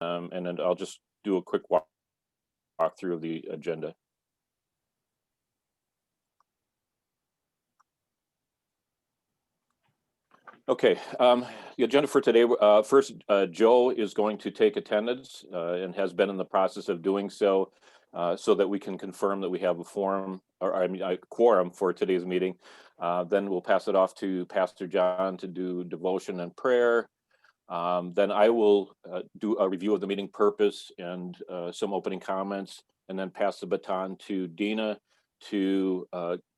and then I'll just do a quick walk through of the agenda. Okay, the agenda for today, first, Joe is going to take attendance and has been in the process of doing so, so that we can confirm that we have a quorum for today's meeting. Then we'll pass it off to Pastor John to do devotion and prayer. Then I will do a review of the meeting purpose and some opening comments, and then pass the baton to Dina to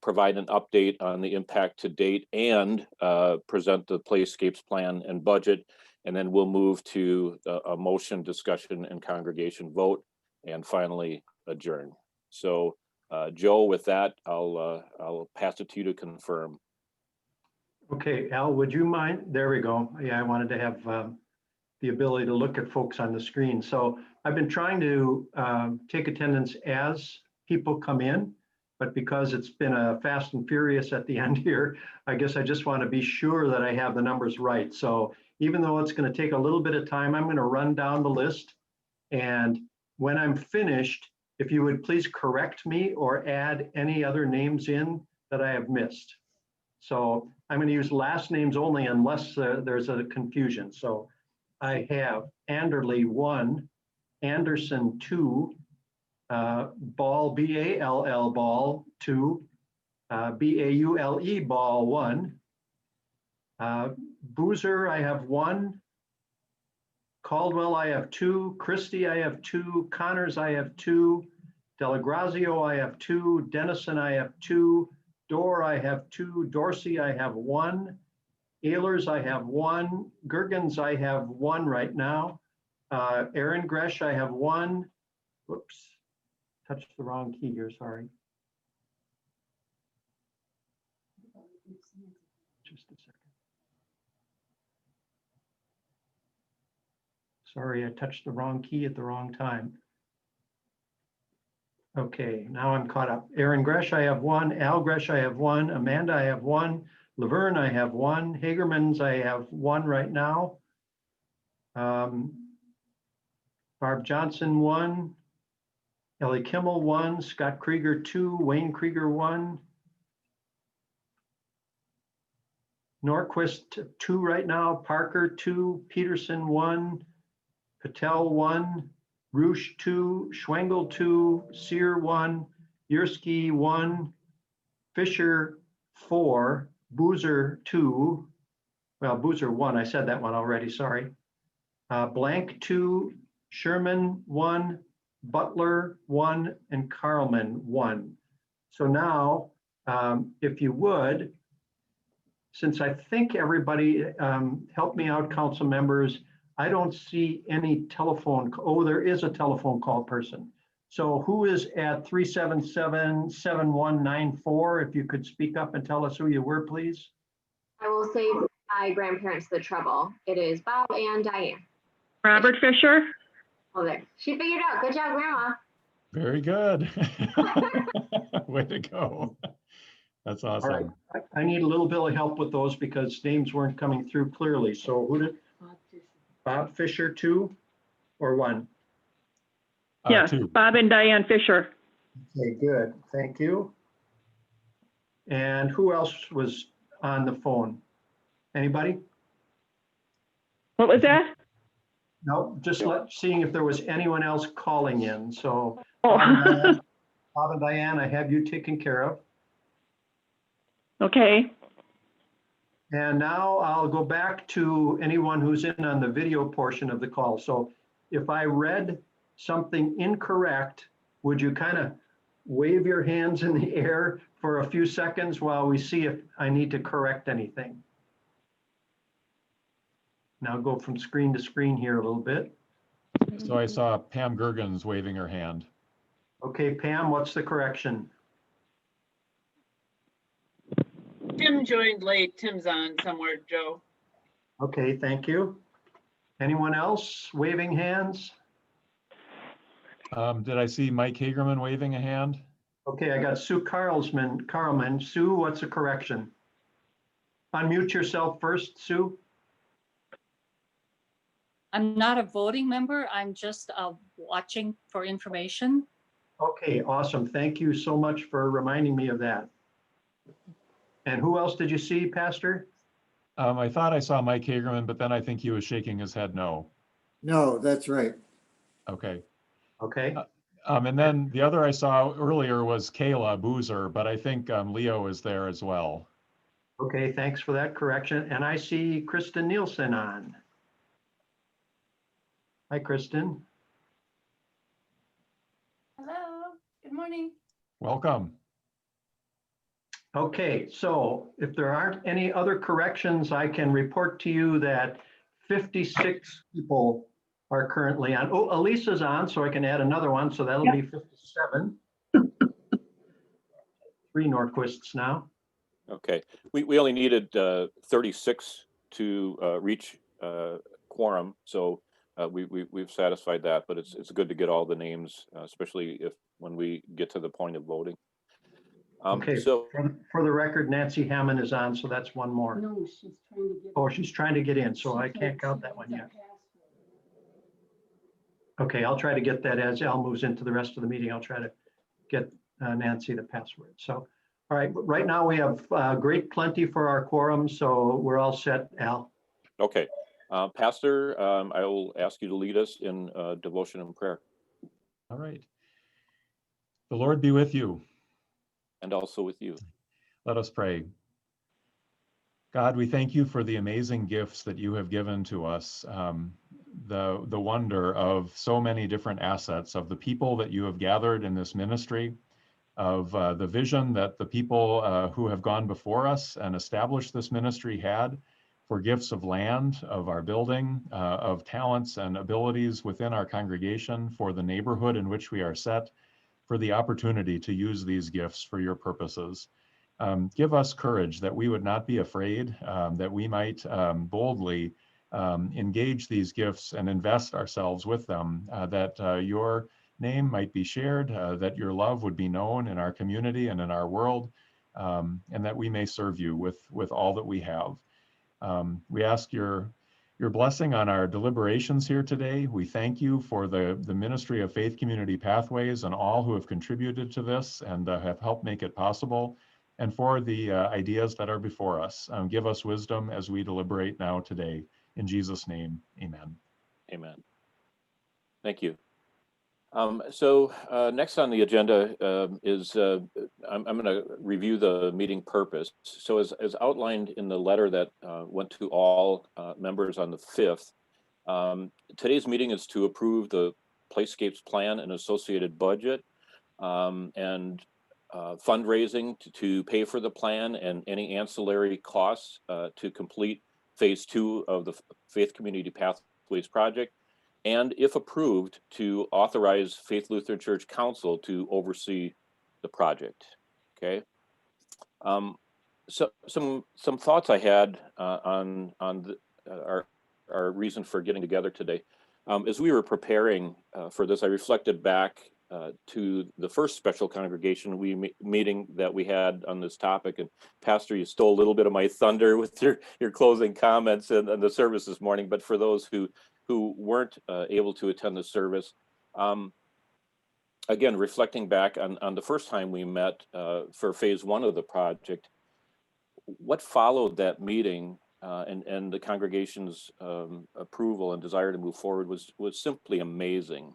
provide an update on the impact to date and present the Playscapes plan and budget. And then we'll move to a motion, discussion, and congregation vote, and finally adjourn. So Joe, with that, I'll pass it to you to confirm. Okay, Al, would you mind? There we go. Yeah, I wanted to have the ability to look at folks on the screen. So I've been trying to take attendance as people come in, but because it's been a fast and furious at the end here, I guess I just want to be sure that I have the numbers right. So even though it's going to take a little bit of time, I'm going to run down the list. And when I'm finished, if you would please correct me or add any other names in that I have missed. So I'm going to use last names only unless there's a confusion. So I have Anderley 1, Anderson 2, Ball, B-A-L-L Ball 2, B-A-U-L-E Ball 1, Boozer I have 1, Caldwell I have 2, Christie I have 2, Connors I have 2, Delagrazio I have 2, Dennison I have 2, Dorr I have 2, Dorsey I have 1, Ehlers I have 1, Gergens I have 1 right now, Aaron Gresh I have 1, whoops, touched the wrong key here, sorry. Just a second. Sorry, I touched the wrong key at the wrong time. Okay, now I'm caught up. Aaron Gresh, I have 1. Al Gresh, I have 1. Amanda, I have 1. Laverne, I have 1. Hagermans, I have 1 right now. Barb Johnson, 1. Ellie Kimmel, 1. Scott Krieger, 2. Wayne Krieger, 1. Norquist, 2 right now. Parker, 2. Peterson, 1. Patel, 1. Roosh 2, Schwengel 2, Sear 1, Yursky 1, Fisher 4, Boozer 2, well, Boozer 1, I said that one already, sorry. Blank 2, Sherman 1, Butler 1, and Carlman 1. So now, if you would, since I think everybody, help me out, council members, I don't see any telephone. Oh, there is a telephone call person. So who is at 377-7194? If you could speak up and tell us who you were, please. I will save my grandparents the trouble. It is Bob and Diane. Robert Fisher. Oh, there. She figured out. Good job, Grandma. Very good. Way to go. That's awesome. All right. I need a little bit of help with those because names weren't coming through clearly. So who did? Bob Fisher 2 or 1? Yes, 2. Bob and Diane Fisher. Okay, good. Thank you. And who else was on the phone? Anybody? What was that? No, just seeing if there was anyone else calling in. So Oh. Bob and Diane, I have you taken care of. Okay. And now I'll go back to anyone who's in on the video portion of the call. So if I read something incorrect, would you kind of wave your hands in the air for a few seconds while we see if I need to correct anything? Now go from screen to screen here a little bit. So I saw Pam Gergens waving her hand. Okay, Pam, what's the correction? Tim joined late. Tim's on somewhere, Joe. Okay, thank you. Anyone else waving hands? Did I see Mike Hagerman waving a hand? Okay, I got Sue Carlman. Sue, what's the correction? Unmute yourself first, Sue. I'm not a voting member. I'm just watching for information. Okay, awesome. Thank you so much for reminding me of that. And who else did you see, Pastor? I thought I saw Mike Hagerman, but then I think he was shaking his head no. No, that's right. Okay. Okay, And then the other I saw earlier was Kayla Boozer, but I think Leo is there as well. okay, thanks for that correction. And I see Kristen Nielsen on. Hi, Kristen. Hello, good morning. Welcome. Okay, so if there aren't any other corrections, I can report to you that 56 people are currently on. Oh, Elisa's on, so I can add another one, so that'll be 57. 3 Norquists now. Okay, we only needed 36 to reach quorum, so we've satisfied that, but it's good to get all the names, especially when we get to the point of voting. Okay, So for the record, Nancy Hammond is on, so that's one more. No, she's trying to get. Oh, she's trying to get in, so I can't count that one yet. Okay, I'll try to get that as Al moves into the rest of the meeting. I'll try to get Nancy the password. So, all right, right now we have great plenty for our quorum, so we're all set, Al. okay, Pastor, I will ask you to lead us in devotion and prayer, All right. The Lord be with you. and also with you. Let us pray. God, we thank you for the amazing gifts that you have given to us, the wonder of so many different assets, of the people that you have gathered in this ministry, of the vision that the people who have gone before us and established this ministry had for gifts of land, of our building, of talents and abilities within our congregation, for the neighborhood in which we are set, for the opportunity to use these gifts for your purposes. Give us courage that we would not be afraid, that we might boldly engage these gifts and invest ourselves with them, that your name might be shared, that your love would be known in our community and in our world, and that we may serve you with all that we have. We ask your blessing on our deliberations here today. We thank you for the ministry of Faith Community Pathways and all who have contributed to this and have helped make it possible, and for the ideas that are before us. Give us wisdom as we deliberate now today. In Jesus' name, amen. Amen. Thank you. So next on the agenda is I'm going to review the meeting purpose. So as outlined in the letter that went to all members on the 5th, today's meeting is to approve the Playscapes plan and associated budget, and fundraising to pay for the plan and any ancillary costs to complete phase 2 of the Faith Community Pathways project, and if approved, to authorize Faith Lutheran Church Council to oversee the project. Okay. So some thoughts I had on our reason for getting together today. As we were preparing for this, I reflected back to the first special congregation meeting that we had on this topic. And Pastor, you stole a little bit of my thunder with your closing comments and the service this morning. But for those who weren't able to attend the service, again, reflecting back on the first time we met for phase 1 of the project, what followed that meeting and the congregation's approval and desire to move forward was simply amazing.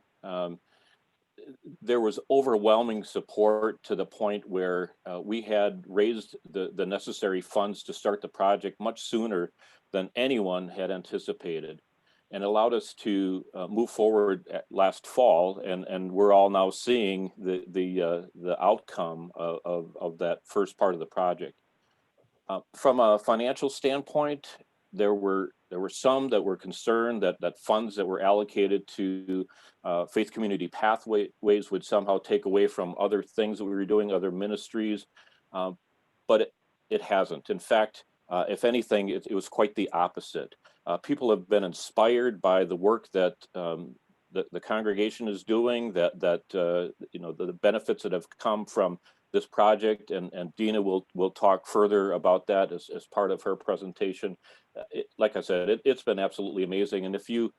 There was overwhelming support to the point where we had raised the necessary funds to start the project much sooner than anyone had anticipated, and allowed us to move forward last fall, and we're all now seeing the outcome of that first part of the project. From a financial standpoint, there were some that were concerned that funds that were allocated to Faith Community Pathways would somehow take away from other things that we were doing, other ministries, but it hasn't. In fact, if anything, it was quite the opposite. People have been inspired by the work that the congregation is doing, that the benefits that have come from this project, and Dina will talk further about that as part of her presentation. Like I said, it's been absolutely amazing. And if you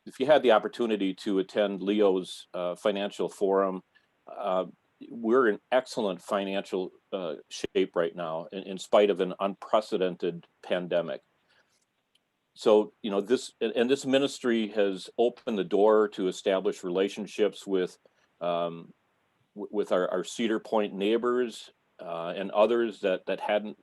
if you had the opportunity to attend Leo's financial forum, we're in excellent financial shape right now, in spite of an unprecedented pandemic. So, this ministry has opened the door to establish relationships with our Cedar Point neighbors and others that hadn't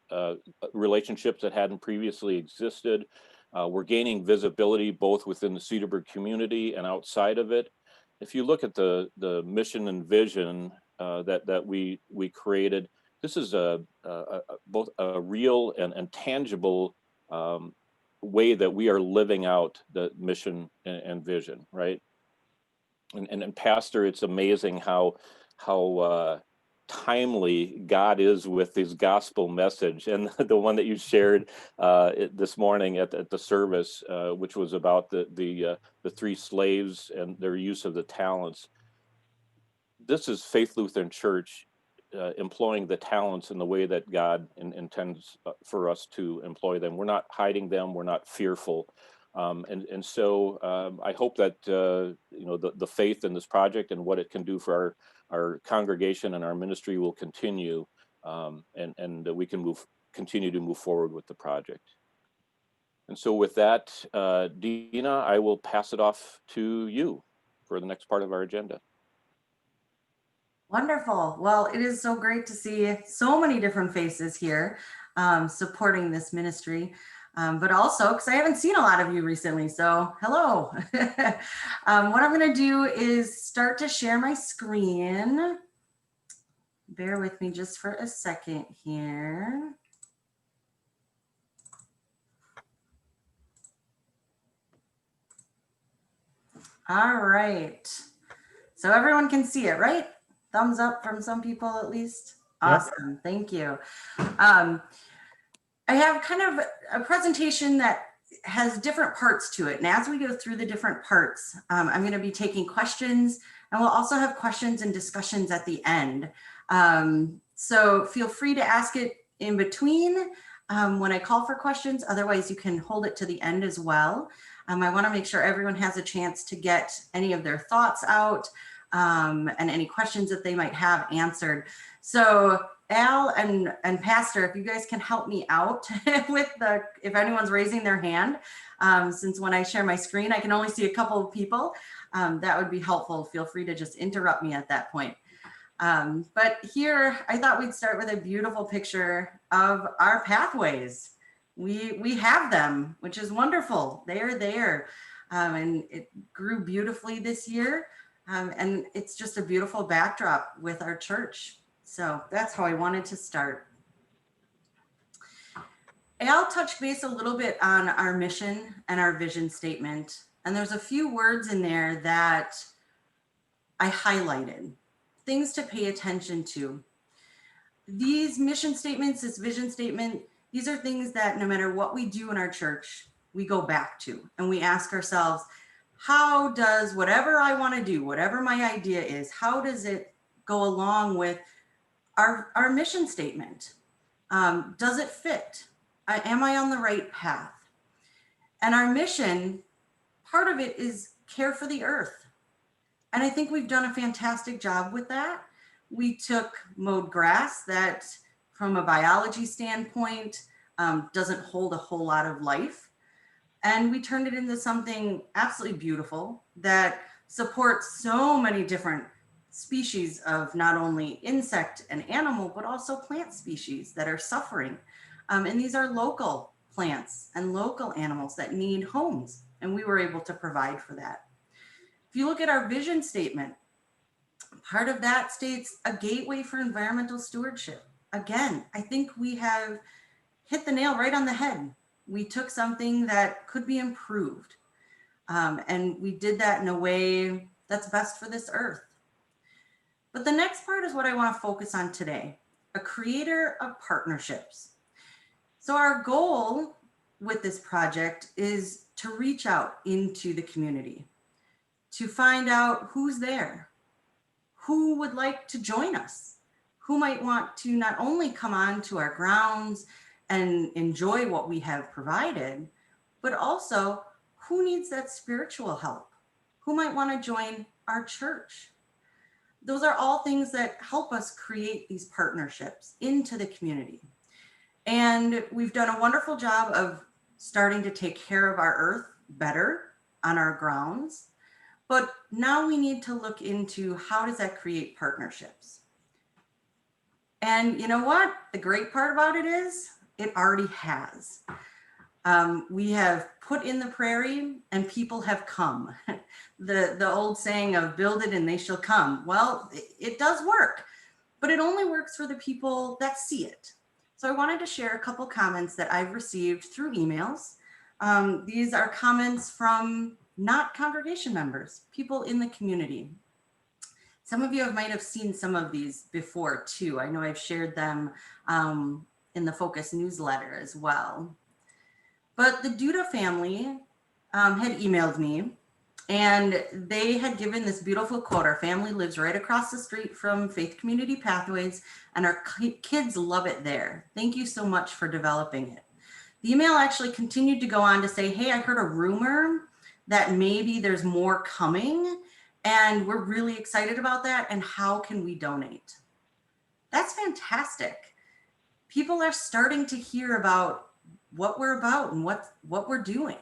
relationships that hadn't previously existed. We're gaining visibility both within the Cedarburg community and outside of it. If you look at the mission and vision that we created, this is both a real and tangible way that we are living out the mission and vision, right? And Pastor, it's amazing how timely God is with his gospel message, and the one that you shared this morning at the service, which was about the 3 slaves and their use of the talents. This is Faith Lutheran Church employing the talents in the way that God intends for us to employ them. We're not hiding them. We're not fearful. So I hope that the faith in this project and what it can do for our congregation and our ministry will continue, and we can continue to move forward with the project. And so with that, Dina, I will pass it off to you for the next part of our agenda. Wonderful. Well, it is so great to see so many different faces here supporting this ministry. But also, because I haven't seen a lot of you recently, so hello. What I'm going to do is start to share my screen. Bear with me just for a second here. All right. So everyone can see it, right? Thumbs up from some people at least. Awesome. Yep. Thank you. I have kind of a presentation that has different parts to it. And as we go through the different parts, I'm going to be taking questions, and we'll also have questions and discussions at the end. So feel free to ask it in between when I call for questions. Otherwise, you can hold it to the end as well. I want to make sure everyone has a chance to get any of their thoughts out and any questions that they might have answered. So Al and Pastor, if you guys can help me out with if anyone's raising their hand, since when I share my screen, I can only see a couple of people, that would be helpful. Feel free to just interrupt me at that point. But here, I thought we'd start with a beautiful picture of our pathways. We have them, which is wonderful. They are there. And it grew beautifully this year. And it's just a beautiful backdrop with our church. So that's how I wanted to start. Al touched base a little bit on our mission and our vision statement. And there's a few words in there that I highlighted, things to pay attention to. These mission statements, this vision statement, these are things that no matter what we do in our church, we go back to and we ask ourselves, how does whatever I want to do, whatever my idea is, how does it go along with our mission statement? Does it fit? Am I on the right path? And our mission, part of it is care for the earth. And I think we've done a fantastic job with that. We took mowed grass that from a biology standpoint doesn't hold a whole lot of life. And we turned it into something absolutely beautiful that supports so many different species of not only insect and animal, but also plant species that are suffering. And these are local plants and local animals that need homes. And we were able to provide for that. If you look at our vision statement, part of that states a gateway for environmental stewardship. Again, I think we have hit the nail right on the head. We took something that could be improved, and we did that in a way that's best for this earth. But the next part is what I want to focus on today, a creator of partnerships. So our goal with this project is to reach out into the community, to find out who's there, who would like to join us, who might want to not only come on to our grounds and enjoy what we have provided, but also who needs that spiritual help? Who might want to join our church? Those are all things that help us create these partnerships into the community. And we've done a wonderful job of starting to take care of our earth better on our grounds. But now we need to look into how does that create partnerships? And you know what? The great part about it is it already has. We have put in the Prairie and people have come. The old saying of build it and they shall come. Well, it does work, but it only works for the people that see it. So I wanted to share a couple comments that I've received through emails. These are comments from not congregation members, people in the community. Some of you might have seen some of these before too. I know I've shared them in the Focus newsletter as well. But the Duda family had emailed me, and they had given this beautiful quote. Our family lives right across the street from Faith Community Pathways, and our kids love it there. Thank you so much for developing it. The email actually continued to go on to say, hey, I heard a rumor that maybe there's more coming, and we're really excited about that, and how can we donate? That's fantastic. People are starting to hear about what we're about and what we're doing.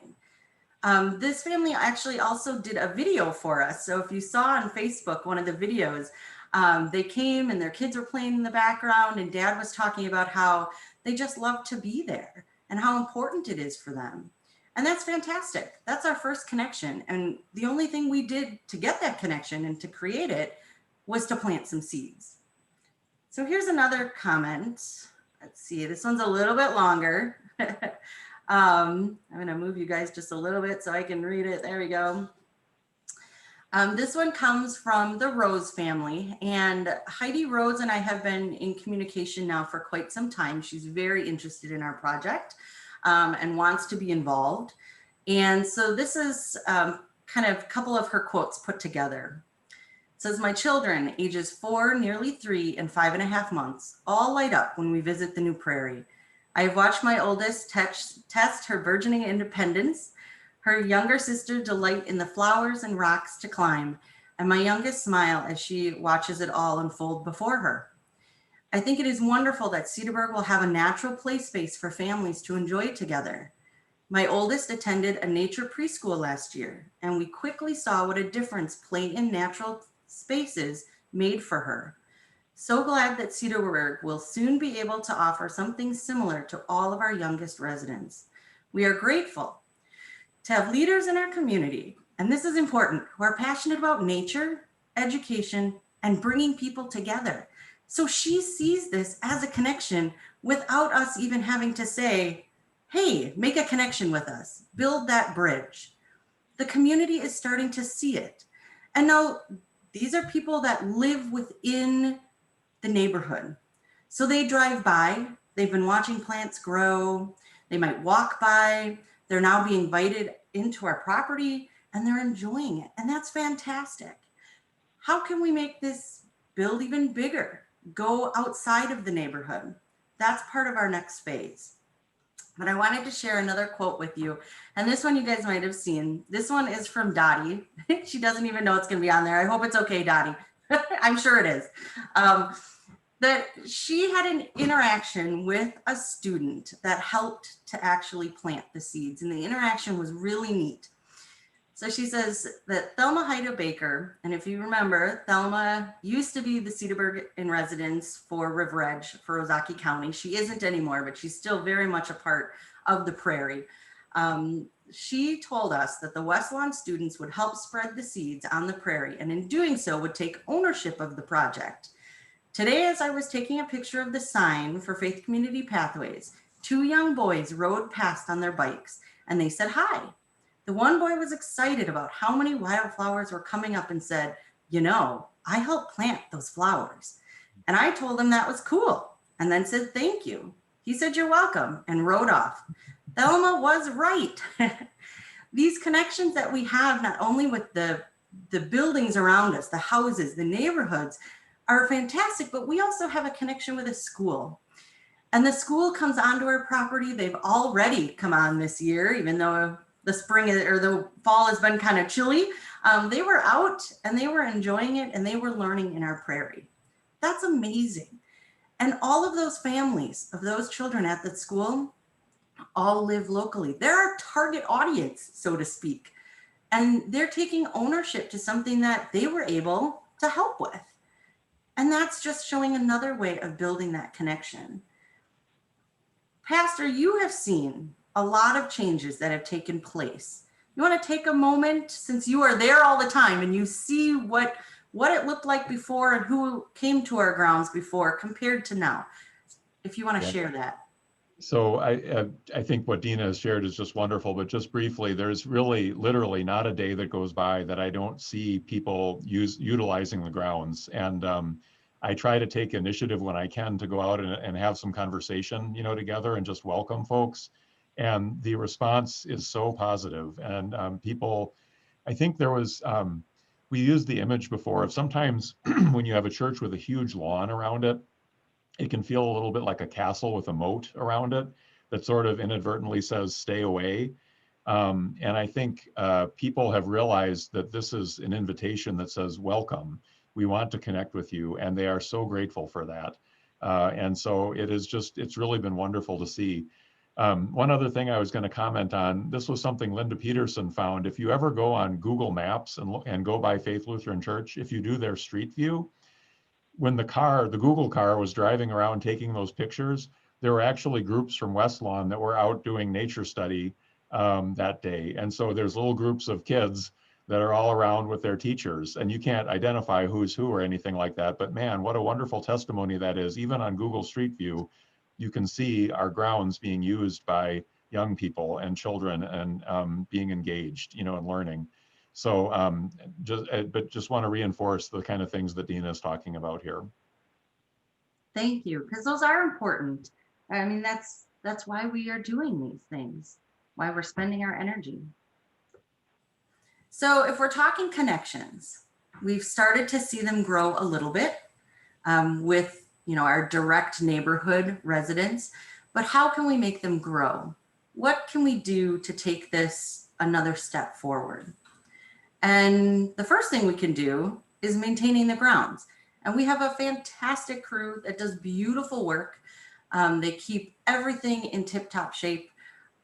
This family actually also did a video for us. So if you saw on Facebook, one of the videos, they came and their kids were playing in the background, and Dad was talking about how they just love to be there and how important it is for them. And that's fantastic. That's our first connection. And the only thing we did to get that connection and to create it was to plant some seeds. So here's another comment. Let's see, this one's a little bit longer. I'm going to move you guys just a little bit so I can read it. There we go. This one comes from the Rose family, and Heidi Rose and I have been in communication now for quite some time. She's very interested in our project and wants to be involved. And so this is kind of a couple of her quotes put together. It says, my children, ages 4, nearly 3, and 5.5 months, all light up when we visit the new Prairie. I have watched my oldest test her burgeoning independence, her younger sister delight in the flowers and rocks to climb, and my youngest smile as she watches it all unfold before her. I think it is wonderful that Cedarburg will have a natural play space for families to enjoy together. My oldest attended a nature preschool last year, and we quickly saw what a difference play in natural spaces made for her. So glad that Cedarburg will soon be able to offer something similar to all of our youngest residents. We are grateful to have leaders in our community, and this is important, who are passionate about nature, education, and bringing people together. So she sees this as a connection without us even having to say, hey, make a connection with us, build that bridge. The community is starting to see it. And now these are people that live within the neighborhood. So they drive by, they've been watching plants grow, they might walk by, they're now being invited into our property and they're enjoying it. And that's fantastic. How can we make this build even bigger? Go outside of the neighborhood. That's part of our next phase. But I wanted to share another quote with you. And this one you guys might have seen. This one is from Dottie. She doesn't even know it's going to be on there. I hope it's okay, Dottie. I'm sure it is. That she had an interaction with a student that helped to actually plant the seeds. And the interaction was really neat. So she says that Thelma Haida Baker, and if you remember, Thelma used to be the Cedarburg in residence for River Edge for Ozaukee County. She isn't anymore, but she's still very much a part of the Prairie. She told us that the West Lawn students would help spread the seeds on the Prairie, and in doing so would take ownership of the project. Today, as I was taking a picture of the sign for Faith Community Pathways, 2 young boys rode past on their bikes and they said hi. The one boy was excited about how many wildflowers were coming up and said, you know, I helped plant those flowers. And I told him that was cool and then said, thank you. He said, you're welcome, and rode off. Thelma was right. These connections that we have, not only with the buildings around us, the houses, the neighborhoods, are fantastic, but we also have a connection with a school. And the school comes onto our property. They've already come on this year, even though the spring or the fall has been kind of chilly, they were out and they were enjoying it and they were learning in our Prairie. That's amazing. And all of those families of those children at that school all live locally. They're our target audience, so to speak. And they're taking ownership to something that they were able to help with. And that's just showing another way of building that connection. Pastor, you have seen a lot of changes that have taken place. You want to take a moment, since you are there all the time and you see what it looked like before and who came to our grounds before compared to now, if you want to share that. So I think what Dina has shared is just wonderful, but just briefly, there's really literally not a day that goes by that I don't see people utilizing the grounds. And I try to take initiative when I can to go out and have some conversation, together and just welcome folks. And the response is so positive. And people, I think there was, we used the image before of sometimes when you have a church with a huge lawn around it, it can feel a little bit like a castle with a moat around it that sort of inadvertently says, stay away. And I think people have realized that this is an invitation that says, welcome. We want to connect with you. And they are so grateful for that. And so it's really been wonderful to see. One other thing I was going to comment on, this was something Linda Peterson found. If you ever go on Google Maps and go by Faith Lutheran Church, if you do their street view, when the Google car was driving around taking those pictures, there were actually groups from West Lawn that were out doing nature study that day. And so there's little groups of kids that are all around with their teachers, and you can't identify who's who or anything like that. But man, what a wonderful testimony that is. Even on Google Street View, you can see our grounds being used by young people and children and being engaged, and learning. So just want to reinforce the kind of things that Dina is talking about here. Thank you, because those are important. I mean, that's why we are doing these things, why we're spending our energy. So if we're talking connections, we've started to see them grow a little bit with our direct neighborhood residents, but how can we make them grow? What can we do to take this another step forward? And the first thing we can do is maintaining the grounds. And we have a fantastic crew that does beautiful work. They keep everything in tip-top shape.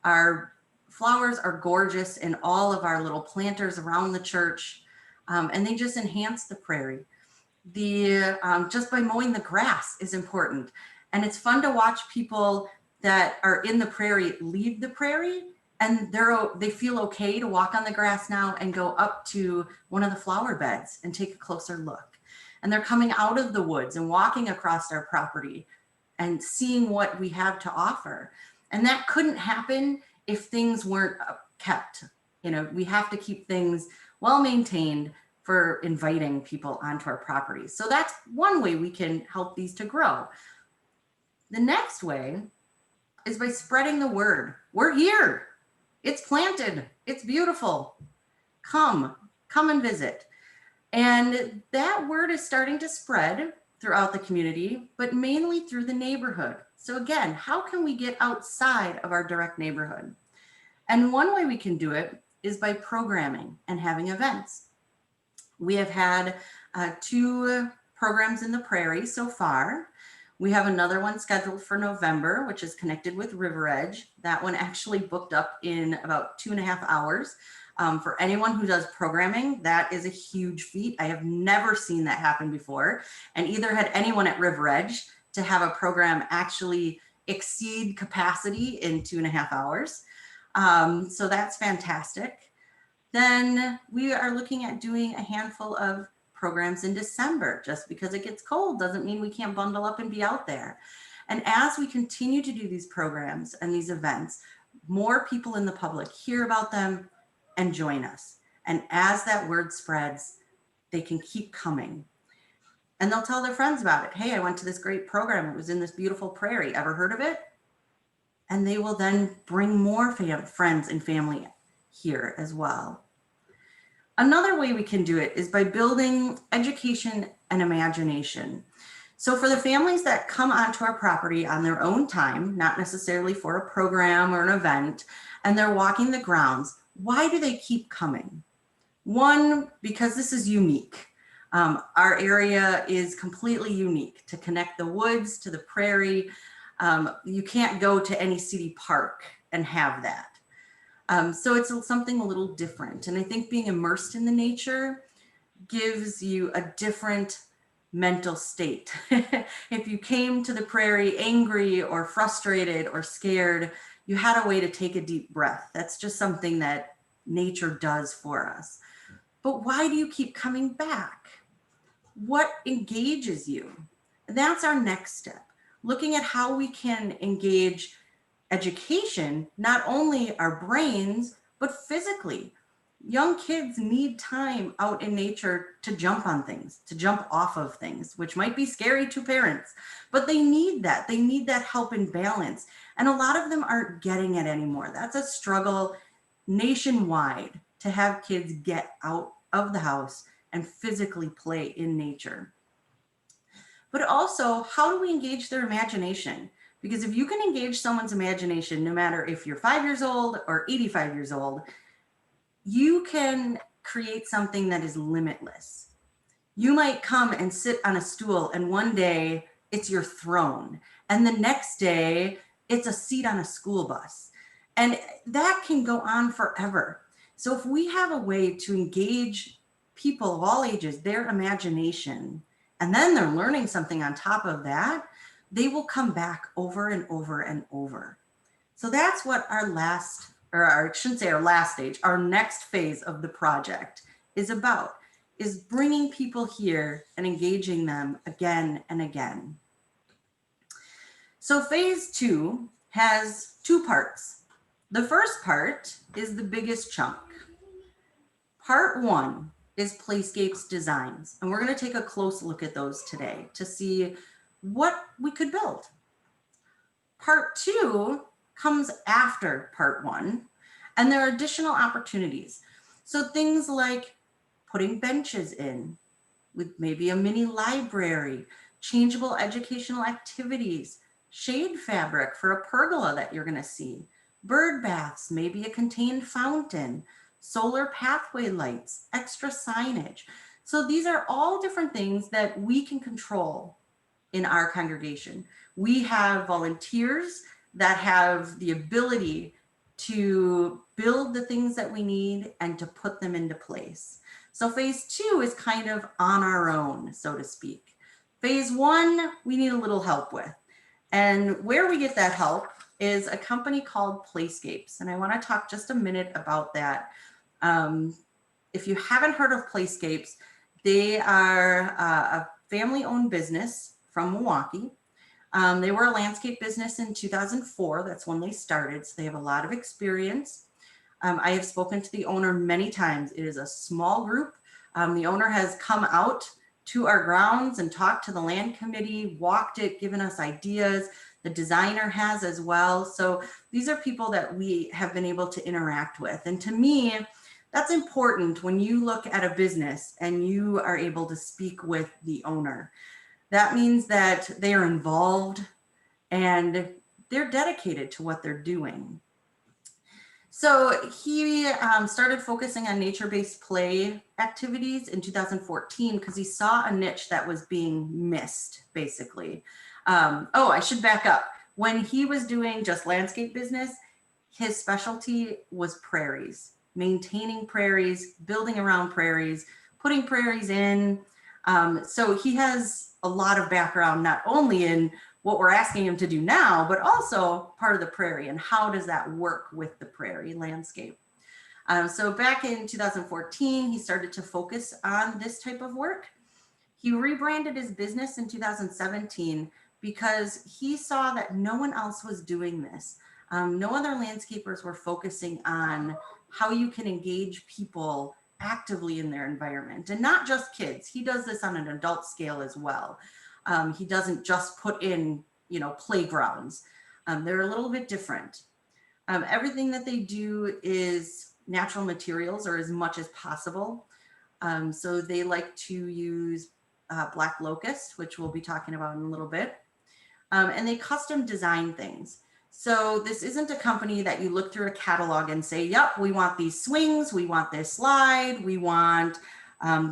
Our flowers are gorgeous in all of our little planters around the church, and they just enhance the Prairie. Just by mowing the grass is important. And it's fun to watch people that are in the Prairie leave the Prairie, and they feel okay to walk on the grass now and go up to one of the flower beds and take a closer look. And they're coming out of the woods and walking across our property and seeing what we have to offer. And that couldn't happen if things weren't kept. We have to keep things well maintained for inviting people onto our property. So that's one way we can help these to grow. The next way is by spreading the word. We're here. It's planted. It's beautiful. Come and visit. And that word is starting to spread throughout the community, but mainly through the neighborhood. So again, how can we get outside of our direct neighborhood? And one way we can do it is by programming and having events. We have had 2 programs in the Prairie so far. We have another one scheduled for November, which is connected with River Edge. That one actually booked up in about 2.5 hours. For anyone who does programming, that is a huge feat. I have never seen that happen before, and either had anyone at River Edge to have a program actually exceed capacity in 2.5 hours. So that's fantastic. Then we are looking at doing a handful of programs in December. Just because it gets cold doesn't mean we can't bundle up and be out there. And as we continue to do these programs and these events, more people in the public hear about them and join us. And as that word spreads, they can keep coming. And they'll tell their friends about it. Hey, I went to this great program. It was in this beautiful Prairie. Ever heard of it? And they will then bring more friends and family here as well. Another way we can do it is by building education and imagination. So for the families that come onto our property on their own time, not necessarily for a program or an event, and they're walking the grounds, Why do they keep coming? One, because this is unique. Our area is completely unique to connect the woods to the prairie. You can't go to any city park and have that. So it's something a little different. And I think being immersed in the nature gives you a different mental state. If you came to the prairie angry or frustrated or scared, you had a way to take a deep breath. That's just something that nature does for us. But why do you keep coming back? What engages you? That's our next step. Looking at how we can engage education, not only our brains, but physically. Young kids need time out in nature to jump on things, to jump off of things, which might be scary to parents, but they need that. They need that help and balance. And a lot of them aren't getting it anymore. That's a struggle nationwide to have kids get out of the house and physically play in nature. But also, how do we engage their imagination? Because if you can engage someone's imagination, no matter if you're 5 years old or 85 years old, you can create something that is limitless. You might come and sit on a stool and one day it's your throne. And the next day it's a seat on a school bus. And that can go on forever. So if we have a way to engage people of all ages, their imagination, and then they're learning something on top of that, they will come back over and over and over. So that's what our last, or I shouldn't say our last stage, our next phase of the project is about, is bringing people here and engaging them again and again. So phase 2 has 2 parts. The first part is the biggest chunk. Part 1 is Playscapes designs, and we're going to take a close look at those today to see what we could build. Part 2 comes after part 1, and there are additional opportunities. So things like putting benches in with maybe a mini library, changeable educational activities, shade fabric for a pergola that you're going to see, bird baths, maybe a contained fountain, solar pathway lights, extra signage. So these are all different things that we can control in our congregation. We have volunteers that have the ability to build the things that we need and to put them into place. So phase 2 is kind of on our own, so to speak. Phase 1, we need a little help with. And where we get that help is a company called Playscapes. And I want to talk just a minute about that. If you haven't heard of Playscapes, they are a family-owned business from Milwaukee. They were a landscape business in 2004. That's when they started. So they have a lot of experience. I have spoken to the owner many times. It is a small group. The owner has come out to our grounds and talked to the land committee, walked it, given us ideas. The designer has as well. So these are people that we have been able to interact with. And to me, that's important when you look at a business and you are able to speak with the owner. That means that they are involved and they're dedicated to what they're doing. So he started focusing on nature-based play activities in 2014 because he saw a niche that was being missed, basically. Oh, I should back up. When he was doing just landscape business, his specialty was prairies, maintaining prairies, building around prairies, putting prairies in. So he has a lot of background, not only in what we're asking him to do now, but also part of the prairie and how does that work with the prairie landscape. So back in 2014, he started to focus on this type of work. He rebranded his business in 2017 because he saw that no one else was doing this. No other landscapers were focusing on how you can engage people actively in their environment, and not just kids. He does this on an adult scale as well. He doesn't just put in, playgrounds. They're a little bit different. Everything that they do is natural materials, or as much as possible. So they like to use black locust, which we'll be talking about in a little bit. And they custom design things. So this isn't a company that you look through a catalog and say, yep, we want these swings, we want this slide, we want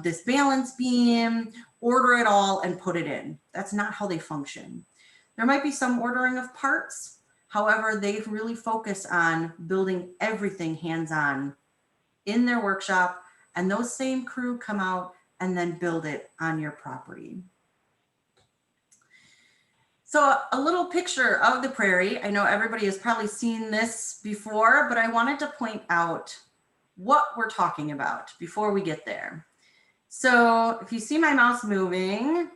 this balance beam, order it all and put it in. That's not how they function. There might be some ordering of parts. However, they really focus on building everything hands-on in their workshop, and those same crew come out and then build it on your property. So a little picture of the Prairie. I know everybody has probably seen this before, but I wanted to point out what we're talking about before we get there. So if you see my mouse moving,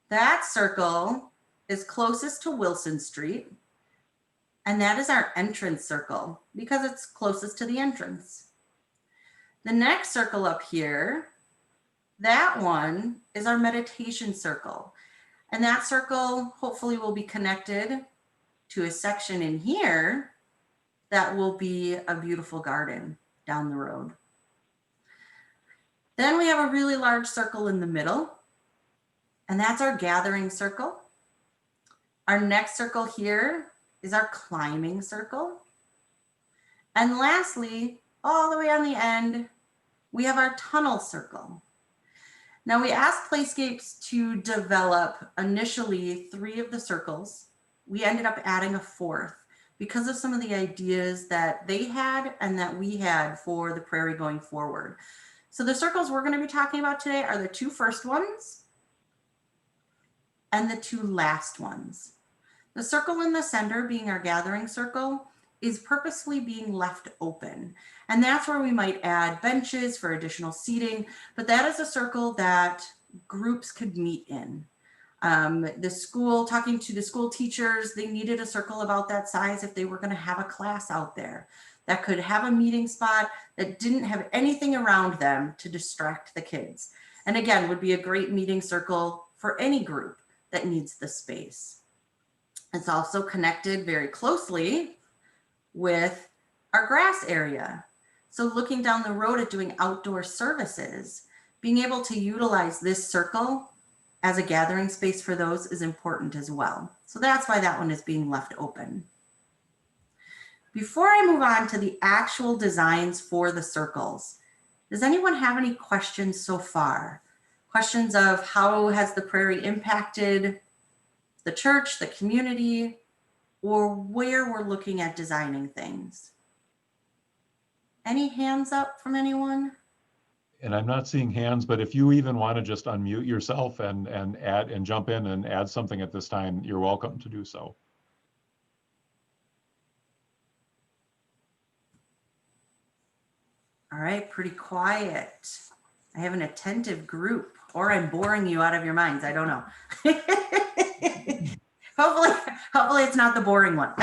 that circle is closest to Wilson Street, and that is our entrance circle because it's closest to the entrance. The next circle up here, that one is our meditation circle. And that circle hopefully will be connected to a section in here that will be a beautiful garden down the road. Then we have a really large circle in the middle, and that's our gathering circle. Our next circle here is our climbing circle. And lastly, all the way on the end, we have our tunnel circle. Now we asked Playscapes to develop initially 3 of the circles. We ended up adding a 4th because of some of the ideas that they had and that we had for the Prairie going forward. So the circles we're going to be talking about today are the 2 first ones and the 2 last ones. The circle in the center, being our gathering circle, is purposely being left open. And that's where we might add benches for additional seating, but that is a circle that groups could meet in. The school, talking to the school teachers, they needed a circle about that size if they were going to have a class out there that could have a meeting spot that didn't have anything around them to distract the kids. And again, would be a great meeting circle for any group that needs the space. It's also connected very closely with our grass area. So looking down the road at doing outdoor services, being able to utilize this circle as a gathering space for those is important as well. So that's why that one is being left open. Before I move on to the actual designs for the circles, does anyone have any questions so far? Questions of how has the Prairie impacted the church, the community, or where we're looking at designing things? Any hands up from anyone? And I'm not seeing hands, but if you even want to just unmute yourself and add and jump in and add something at this time, you're welcome to do so. All right, pretty quiet. I have an attentive group, or I'm boring you out of your minds. I don't know. Hopefully it's not the boring one.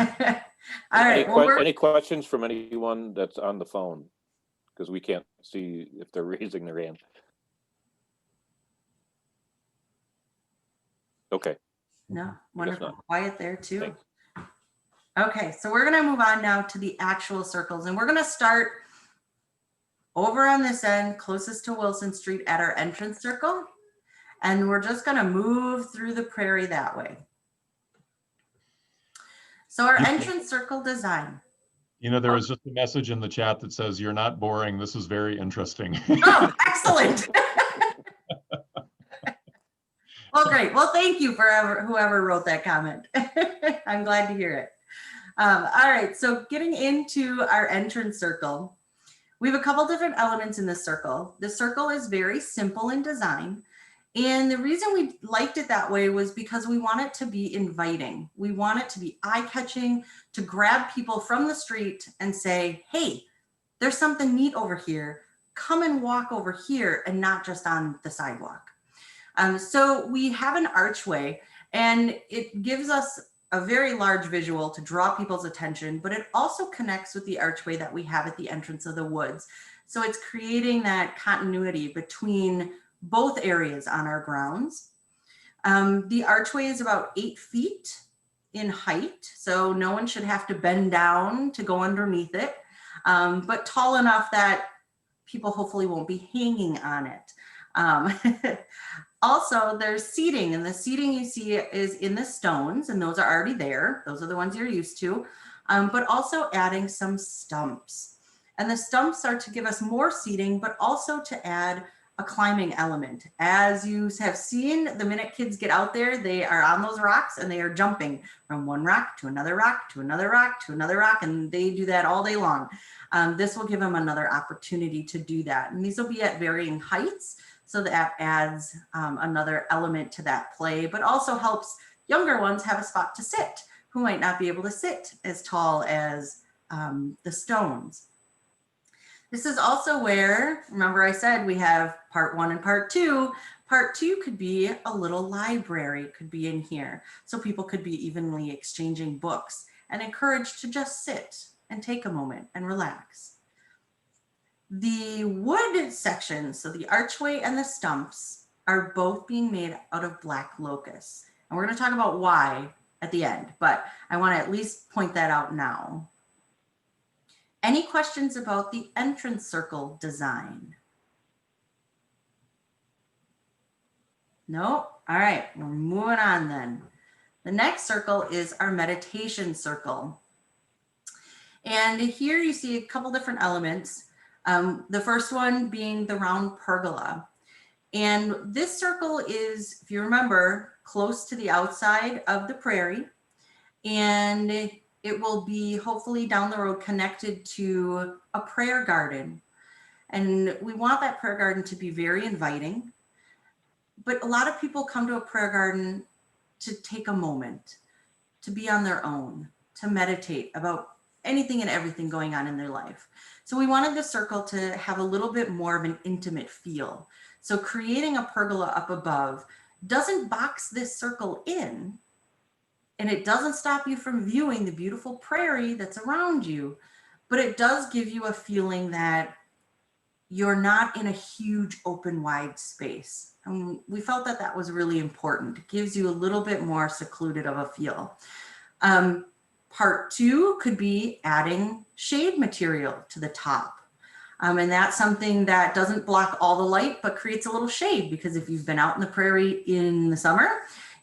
All right. Any questions from anyone that's on the phone? Because we can't see if they're raising their hand. Okay. No, wonderful. Quiet there too. Thanks. Okay, so we're going to move on now to the actual circles, and we're going to start over on this end, closest to Wilson Street at our entrance circle. And we're just going to move through the Prairie that way. So our entrance circle design. You know, there was just a message in the chat that says, "You're not boring. This is very interesting." Oh, excellent. Well, great. Well, thank you for whoever wrote that comment. I'm glad to hear it. All right, so getting into our entrance circle, we have a couple different elements in this circle. The circle is very simple in design. And the reason we liked it that way was because we want it to be inviting. We want it to be eye-catching, to grab people from the street and say, hey, there's something neat over here. Come and walk over here and not just on the sidewalk. So we have an archway, and it gives us a very large visual to draw people's attention, but it also connects with the archway that we have at the entrance of the woods. So it's creating that continuity between both areas on our grounds. The archway is about 8 feet in height, so no one should have to bend down to go underneath it, but tall enough that people hopefully won't be hanging on it. Also, there's seating, and the seating you see is in the stones, and those are already there. Those are the ones you're used to, but also adding some stumps. And the stumps are to give us more seating, but also to add a climbing element. As you have seen, the minute kids get out there, they are on those rocks and they are jumping from one rock to another rock to another rock to another rock, and they do that all day long. This will give them another opportunity to do that. And these will be at varying heights, so that adds another element to that play, but also helps younger ones have a spot to sit who might not be able to sit as tall as the stones. This is also where, remember I said we have part 1 and part 2. Part 2 could be a little library, could be in here. So people could be evenly exchanging books and encouraged to just sit and take a moment and relax. The wood section, so the archway and the stumps, are both being made out of black locust. And we're going to talk about why at the end, but I want to at least point that out now. Any questions about the entrance circle design? No? All right, we're moving on then. The next circle is our meditation circle. And here you see a couple different elements. The first one being the round pergola. And this circle is, if you remember, close to the outside of the prairie. And it will be hopefully down the road connected to a prayer garden. And we want that prayer garden to be very inviting. But a lot of people come to a prayer garden to take a moment, to be on their own, to meditate about anything and everything going on in their life. So we wanted the circle to have a little bit more of an intimate feel. So creating a pergola up above doesn't box this circle in, and it doesn't stop you from viewing the beautiful prairie that's around you, but it does give you a feeling that you're not in a huge open wide space. And we felt that that was really important. It gives you a little bit more secluded of a feel. Part 2 could be adding shade material to the top. And that's something that doesn't block all the light, but creates a little shade, because if you've been out in the prairie in the summer,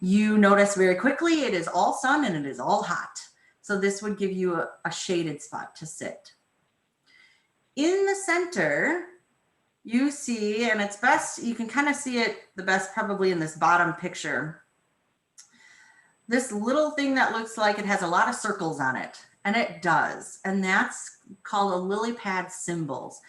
you notice very quickly it is all sun and it is all hot. So this would give you a shaded spot to sit. In the center, you see, and it's best, you can kind of see it the best probably in this bottom picture, this little thing that looks like it has a lot of circles on it, and it does. And that's called a lily pad symbols.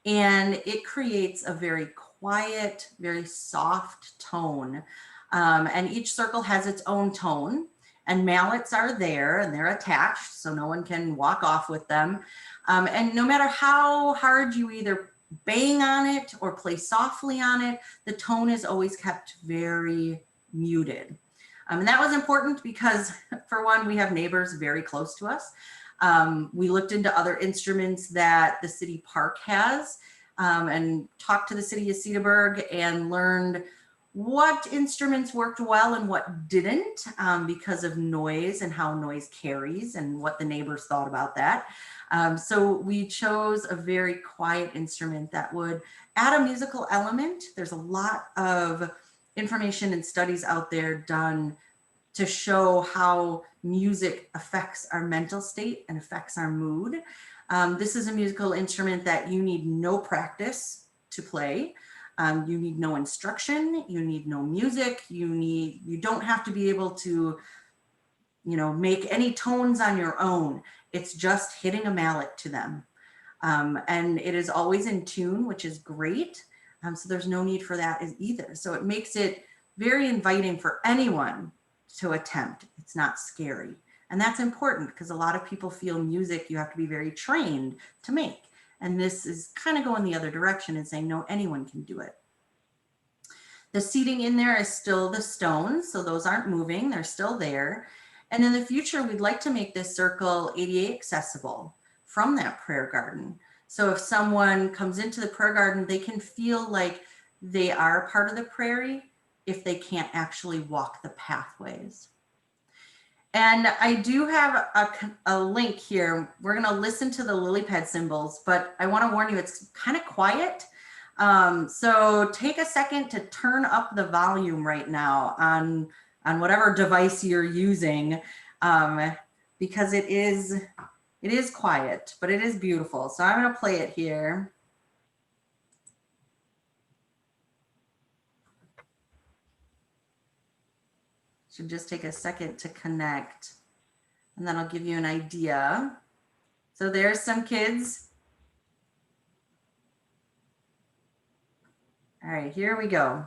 And it creates a very quiet, very soft tone. And each circle has its own tone, and mallets are there and they're attached so no one can walk off with them. And no matter how hard you either bang on it or play softly on it, the tone is always kept very muted. And that was important because, for one, we have neighbors very close to us. We looked into other instruments that the city park has, and talked to the city of Cedarburg and learned what instruments worked well and what didn't, because of noise and how noise carries and what the neighbors thought about that. So we chose a very quiet instrument that would add a musical element. There's a lot of information and studies out there done to show how music affects our mental state and affects our mood. This is a musical instrument that you need no practice to play. You need no instruction, you need no music, you don't have to be able to, make any tones on your own. It's just hitting a mallet to them. And it is always in tune, which is great. So there's no need for that either. So it makes it very inviting for anyone to attempt. It's not scary. And that's important because a lot of people feel music you have to be very trained to make. And this is kind of going the other direction and saying, no, anyone can do it. The seating in there is still the stones, so those aren't moving, they're still there. And in the future, we'd like to make this circle ADA accessible from that prayer garden. So if someone comes into the prayer garden, they can feel like they are a part of the prairie if they can't actually walk the pathways. And I do have a link here. We're going to listen to the lily pad symbols, but I want to warn you, it's kind of quiet. So take a second to turn up the volume right now on whatever device you're using, because it is quiet, but it is beautiful. So I'm going to play it here. Should just take a second to connect, and then I'll give you an idea. So there's some kids. All right, here we go.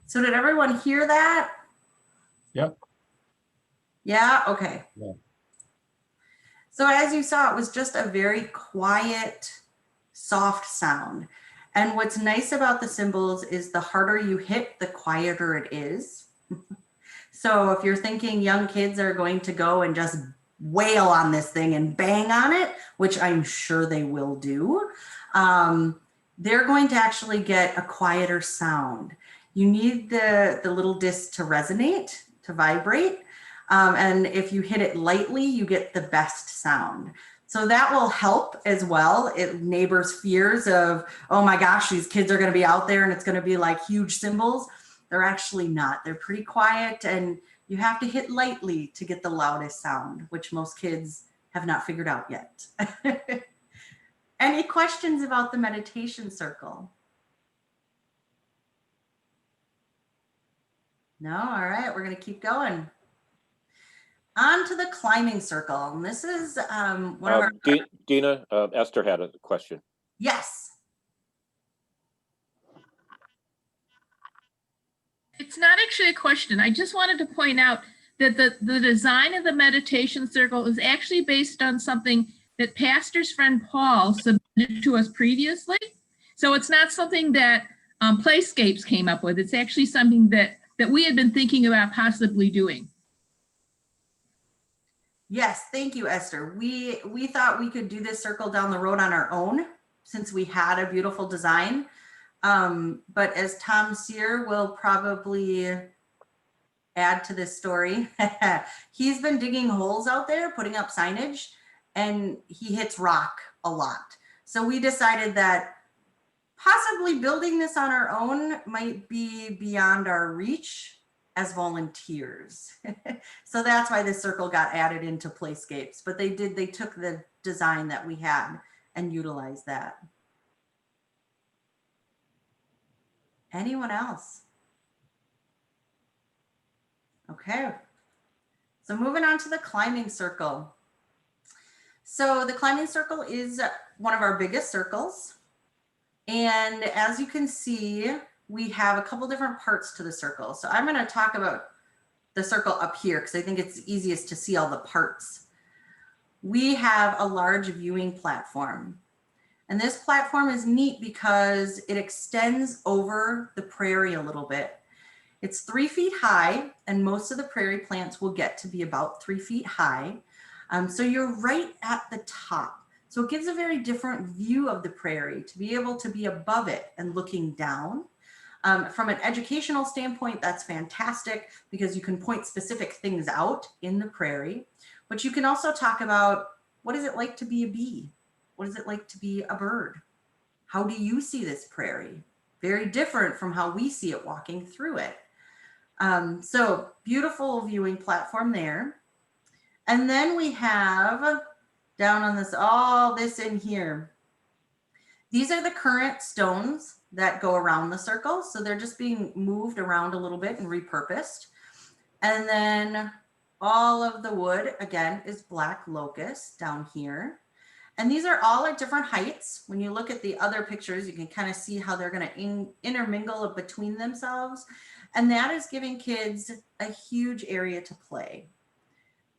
So did everyone hear that? Yep. Yeah, okay. Yeah. So as you saw, it was just a very quiet, soft sound. And what's nice about the cymbals is the harder you hit, the quieter it is. So if you're thinking young kids are going to go and just wail on this thing and bang on it, which I'm sure they will do, they're going to actually get a quieter sound. You need the little disc to resonate, to vibrate. And if you hit it lightly, you get the best sound. So that will help as well. It neighbors' fears of, oh my gosh, these kids are going to be out there and it's going to be like huge cymbals. They're actually not. They're pretty quiet, and you have to hit lightly to get the loudest sound, which most kids have not figured out yet. Any questions about the meditation circle? No? All right, we're going to keep going. On to the climbing circle. And this is one of our... Dina, Esther had a question. Yes. It's not actually a question. I just wanted to point out that the design of the meditation circle is actually based on something that Pastor's friend Paul submitted to us previously. So it's not something that Playscapes came up with. It's actually something that we had been thinking about possibly doing. Yes, thank you, Esther. We thought we could do this circle down the road on our own since we had a beautiful design. But as Tom Sear will probably add to this story, he's been digging holes out there, putting up signage, and he hits rock a lot. So we decided that possibly building this on our own might be beyond our reach as volunteers. So that's why this circle got added into Playscapes, but they took the design that we had and utilized that. Anyone else? Okay. So moving on to the climbing circle. So the climbing circle is one of our biggest circles. And as you can see, we have a couple different parts to the circle. So I'm going to talk about the circle up here because I think it's easiest to see all the parts. We have a large viewing platform. And this platform is neat because it extends over the prairie a little bit. It's 3 feet high, and most of the prairie plants will get to be about 3 feet high. So you're right at the top. So it gives a very different view of the prairie to be able to be above it and looking down. From an educational standpoint, that's fantastic because you can point specific things out in the prairie, but you can also talk about what is it like to be a bee? What is it like to be a bird? How do you see this prairie? Very different from how we see it walking through it. So beautiful viewing platform there. And then we have down on this, all this in here. These are the current stones that go around the circle. So they're just being moved around a little bit and repurposed. And then all of the wood, again, is black locust down here. And these are all at different heights. When you look at the other pictures, you can kind of see how they're going to intermingle between themselves. And that is giving kids a huge area to play.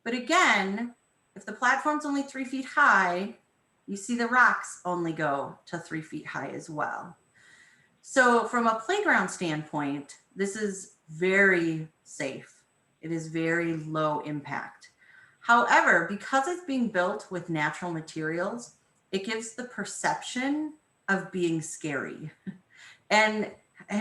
But again, if the platform's only 3 feet high, you see the rocks only go to 3 feet high as well. So from a playground standpoint, this is very safe. It is very low impact. However, because it's being built with natural materials, it gives the perception of being scary. And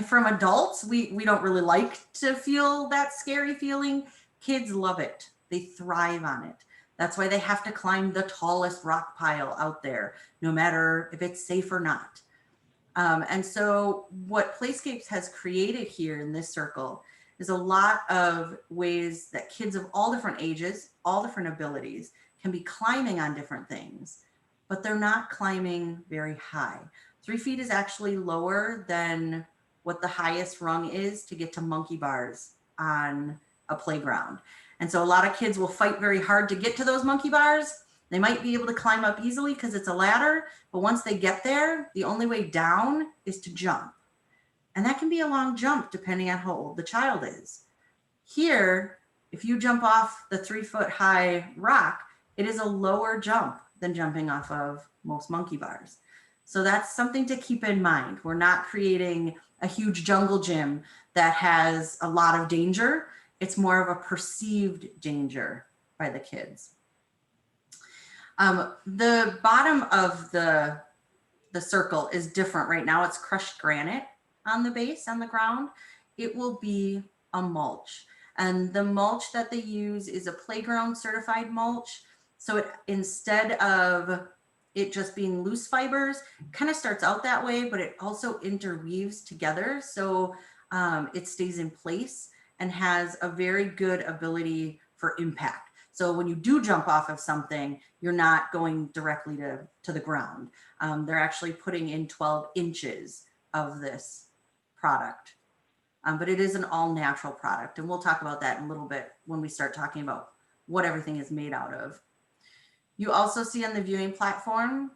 from adults, we don't really like to feel that scary feeling. Kids love it. They thrive on it. That's why they have to climb the tallest rock pile out there, no matter if it's safe or not. And so what Playscapes has created here in this circle is a lot of ways that kids of all different ages, all different abilities can be climbing on different things, but they're not climbing very high. 3 feet is actually lower than what the highest rung is to get to monkey bars on a playground. And so a lot of kids will fight very hard to get to those monkey bars. They might be able to climb up easily because it's a ladder, but once they get there, the only way down is to jump. And that can be a long jump depending on how old the child is. Here, if you jump off the 3 foot high rock, it is a lower jump than jumping off of most monkey bars. So that's something to keep in mind. We're not creating a huge jungle gym that has a lot of danger. It's more of a perceived danger by the kids. The bottom of the circle is different right now. It's crushed granite on the base, on the ground. It will be a mulch. And the mulch that they use is a playground certified mulch. So it, instead of it just being loose fibers, kind of starts out that way, but it also interweaves together. So it stays in place and has a very good ability for impact. So when you do jump off of something, you're not going directly to the ground. They're actually putting in 12 inches of this product. But it is an all natural product. And we'll talk about that in a little bit when we start talking about what everything is made out of. You also see on the viewing platform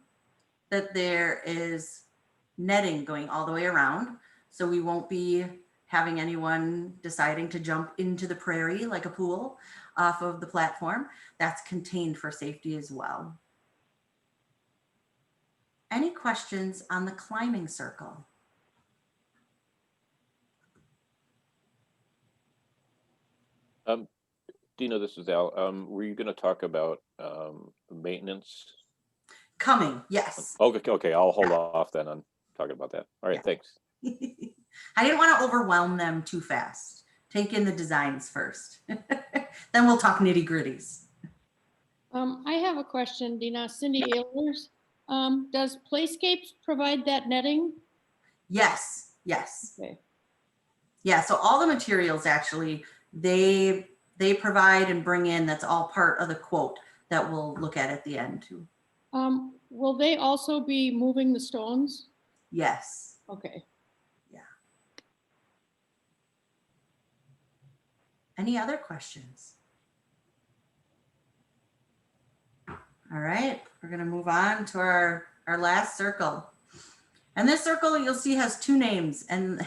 that there is netting going all the way around. So we won't be having anyone deciding to jump into the prairie like a pool off of the platform. That's contained for safety as well. Any questions on the climbing circle? Dina, this is Al. Were you going to talk about maintenance? Coming, yes. Okay, I'll hold off then on talking about that. All right, thanks. I didn't want to overwhelm them too fast. Take in the designs first. Then we'll talk nitty gritties. I have a question, Dina. Cindy Ehlers. Does Playscapes provide that netting? Yes, yes. Okay. Yeah, so all the materials actually, they provide and bring in, that's all part of the quote that we'll look at the end too. Will they also be moving the stones? Yes. Okay. Yeah. Any other questions? All right, we're gonna move on to our last circle. And this circle you'll see has two names. And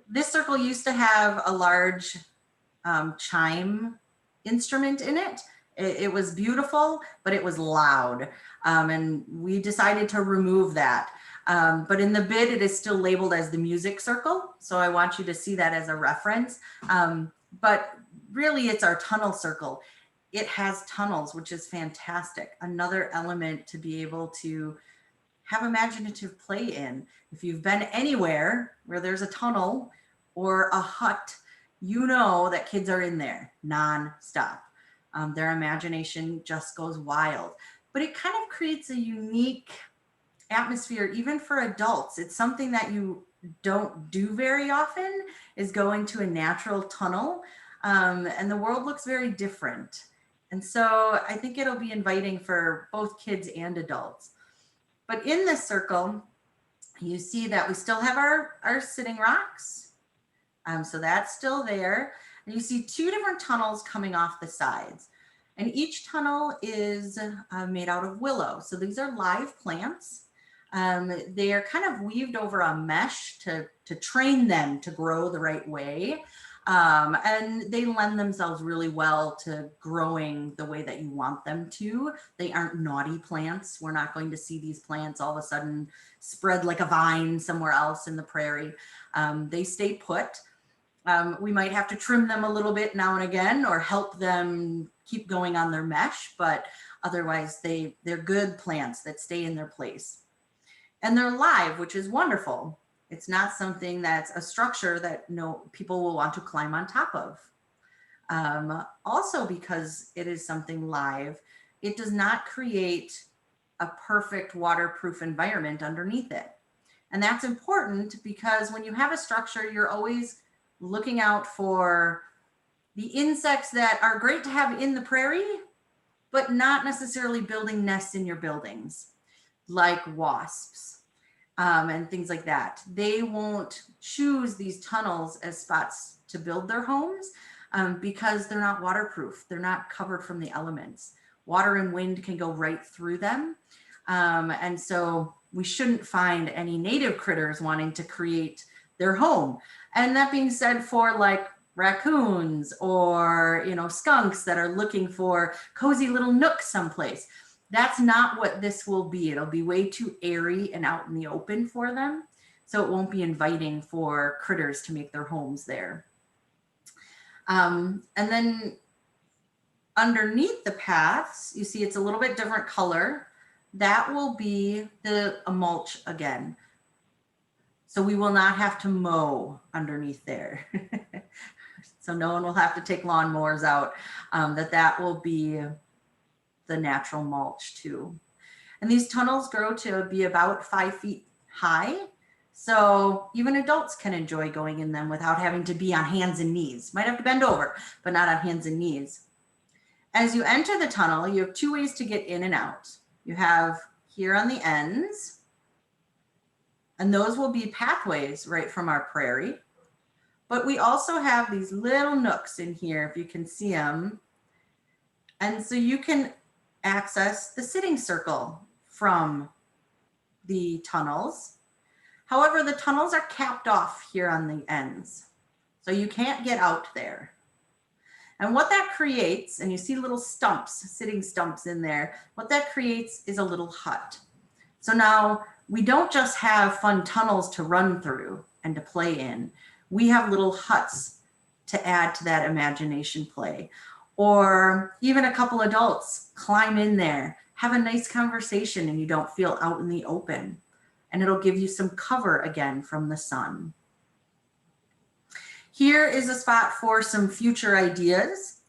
this circle used to have a large chime instrument in it. It was beautiful, but it was loud. And we decided to remove that. But in the bid, it is still labeled as the music circle. So I want you to see that as a reference. But really it's our tunnel circle. It has tunnels, which is fantastic. Another element to be able to have imaginative play in. If you've been anywhere where there's a tunnel or a hut, you know that kids are in there non-stop. Their imagination just goes wild. But it kind of creates a unique atmosphere, even for adults. It's something that you don't do very often, is going to a natural tunnel. And the world looks very different. And so I think it'll be inviting for both kids and adults. But in this circle, you see that we still have our sitting rocks. So that's still there. And you see two different tunnels coming off the sides. And each tunnel is made out of willow. So these are live plants. They are kind of weaved over a mesh to train them to grow the right way. And they lend themselves really well to growing the way that you want them to. They aren't naughty plants. We're not going to see these plants all of a sudden spread like a vine somewhere else in the prairie. They stay put. We might have to trim them a little bit now and again, or help them keep going on their mesh, but otherwise they're good plants that stay in their place. And they're live, which is wonderful. It's not something that's a structure that people will want to climb on top of. Also, because it is something live, it does not create a perfect waterproof environment underneath it. And that's important because when you have a structure, you're always looking out for the insects that are great to have in the prairie, but not necessarily building nests in your buildings, like wasps and things like that. They won't choose these tunnels as spots to build their homes because they're not waterproof. They're not covered from the elements. Water and wind can go right through them. And so we shouldn't find any native critters wanting to create their home. And that being said, for like raccoons or, skunks that are looking for cozy little nooks someplace, that's not what this will be. It'll be way too airy and out in the open for them. So it won't be inviting for critters to make their homes there. And then underneath the paths, you see it's a little bit different color. That will be a mulch again. So we will not have to mow underneath there. So no one will have to take lawnmowers out. That will be the natural mulch too. And these tunnels grow to be about 5 feet high. So even adults can enjoy going in them without having to be on hands and knees. Might have to bend over, but not on hands and knees. As you enter the tunnel, you have 2 ways to get in and out. You have here on the ends, and those will be pathways right from our prairie. But we also have these little nooks in here, if you can see them. And so you can access the sitting circle from the tunnels. However, the tunnels are capped off here on the ends, so you can't get out there. And what that creates, and you see little stumps, sitting stumps in there, what that creates is a little hut. So now we don't just have fun tunnels to run through and to play in. We have little huts to add to that imagination play. Or even a couple adults climb in there, have a nice conversation, and you don't feel out in the open. And it'll give you some cover again from the sun. Here is a spot for some future ideas,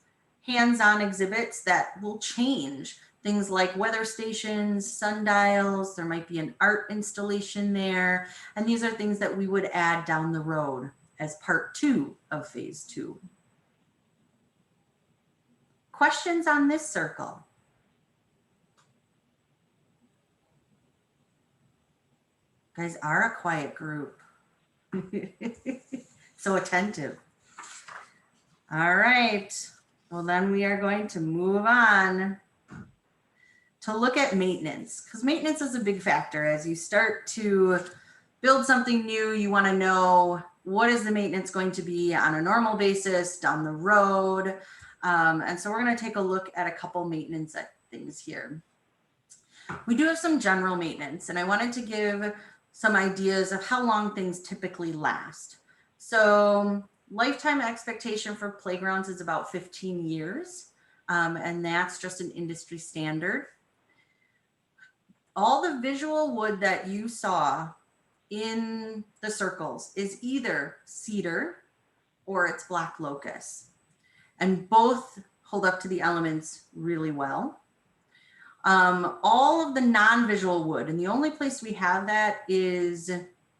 hands-on exhibits that will change. Things like weather stations, sundials, there might be an art installation there. And these are things that we would add down the road as part 2 of phase 2. Questions on this circle? You guys are a quiet group. So attentive. All right. Well, then we are going to move on to look at maintenance, because maintenance is a big factor. As you start to build something new, you want to know what is the maintenance going to be on a normal basis down the road. And so we're going to take a look at a couple maintenance things here. We do have some general maintenance, and I wanted to give some ideas of how long things typically last. So lifetime expectation for playgrounds is about 15 years, and that's just an industry standard. All the visual wood that you saw in the circles is either cedar or it's black locust, and both hold up to the elements really well. All of the non-visual wood, and the only place we have that is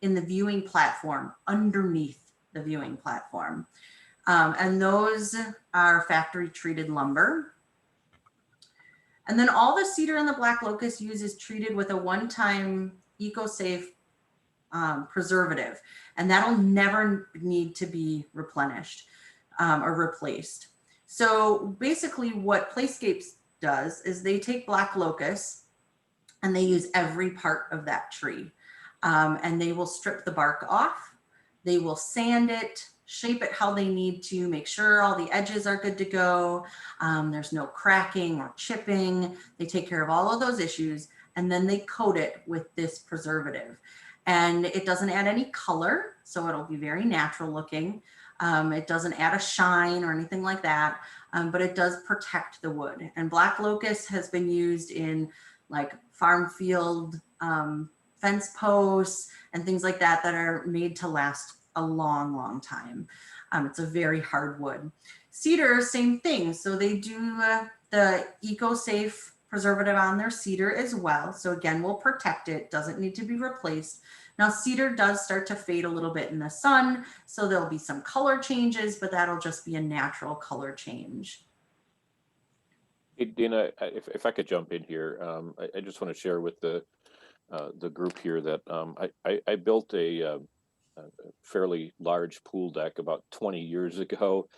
in the viewing platform, underneath the viewing platform. And those are factory treated lumber. And then all the cedar and the black locust is treated with a one-time eco-safe preservative, and that'll never need to be replenished or replaced. So basically what Playscapes does is they take black locust and they use every part of that tree, and they will strip the bark off. They will sand it, shape it how they need to, make sure all the edges are good to go. There's no cracking or chipping. They take care of all of those issues, and then they coat it with this preservative. And it doesn't add any color, so it'll be very natural looking. It doesn't add a shine or anything like that, but it does protect the wood. And black locust has been used in like farm field fence posts and things like that that are made to last a long, long time. It's a very hard wood. Cedar, same thing. So they do the eco-safe preservative on their cedar as well. So again, we'll protect it, doesn't need to be replaced. Now cedar does start to fade a little bit in the sun, so there'll be some color changes, but that'll just be a natural color change. Hey, Dina, if I could jump in here, I just want to share with the group here that I built a fairly large pool deck about 20 years ago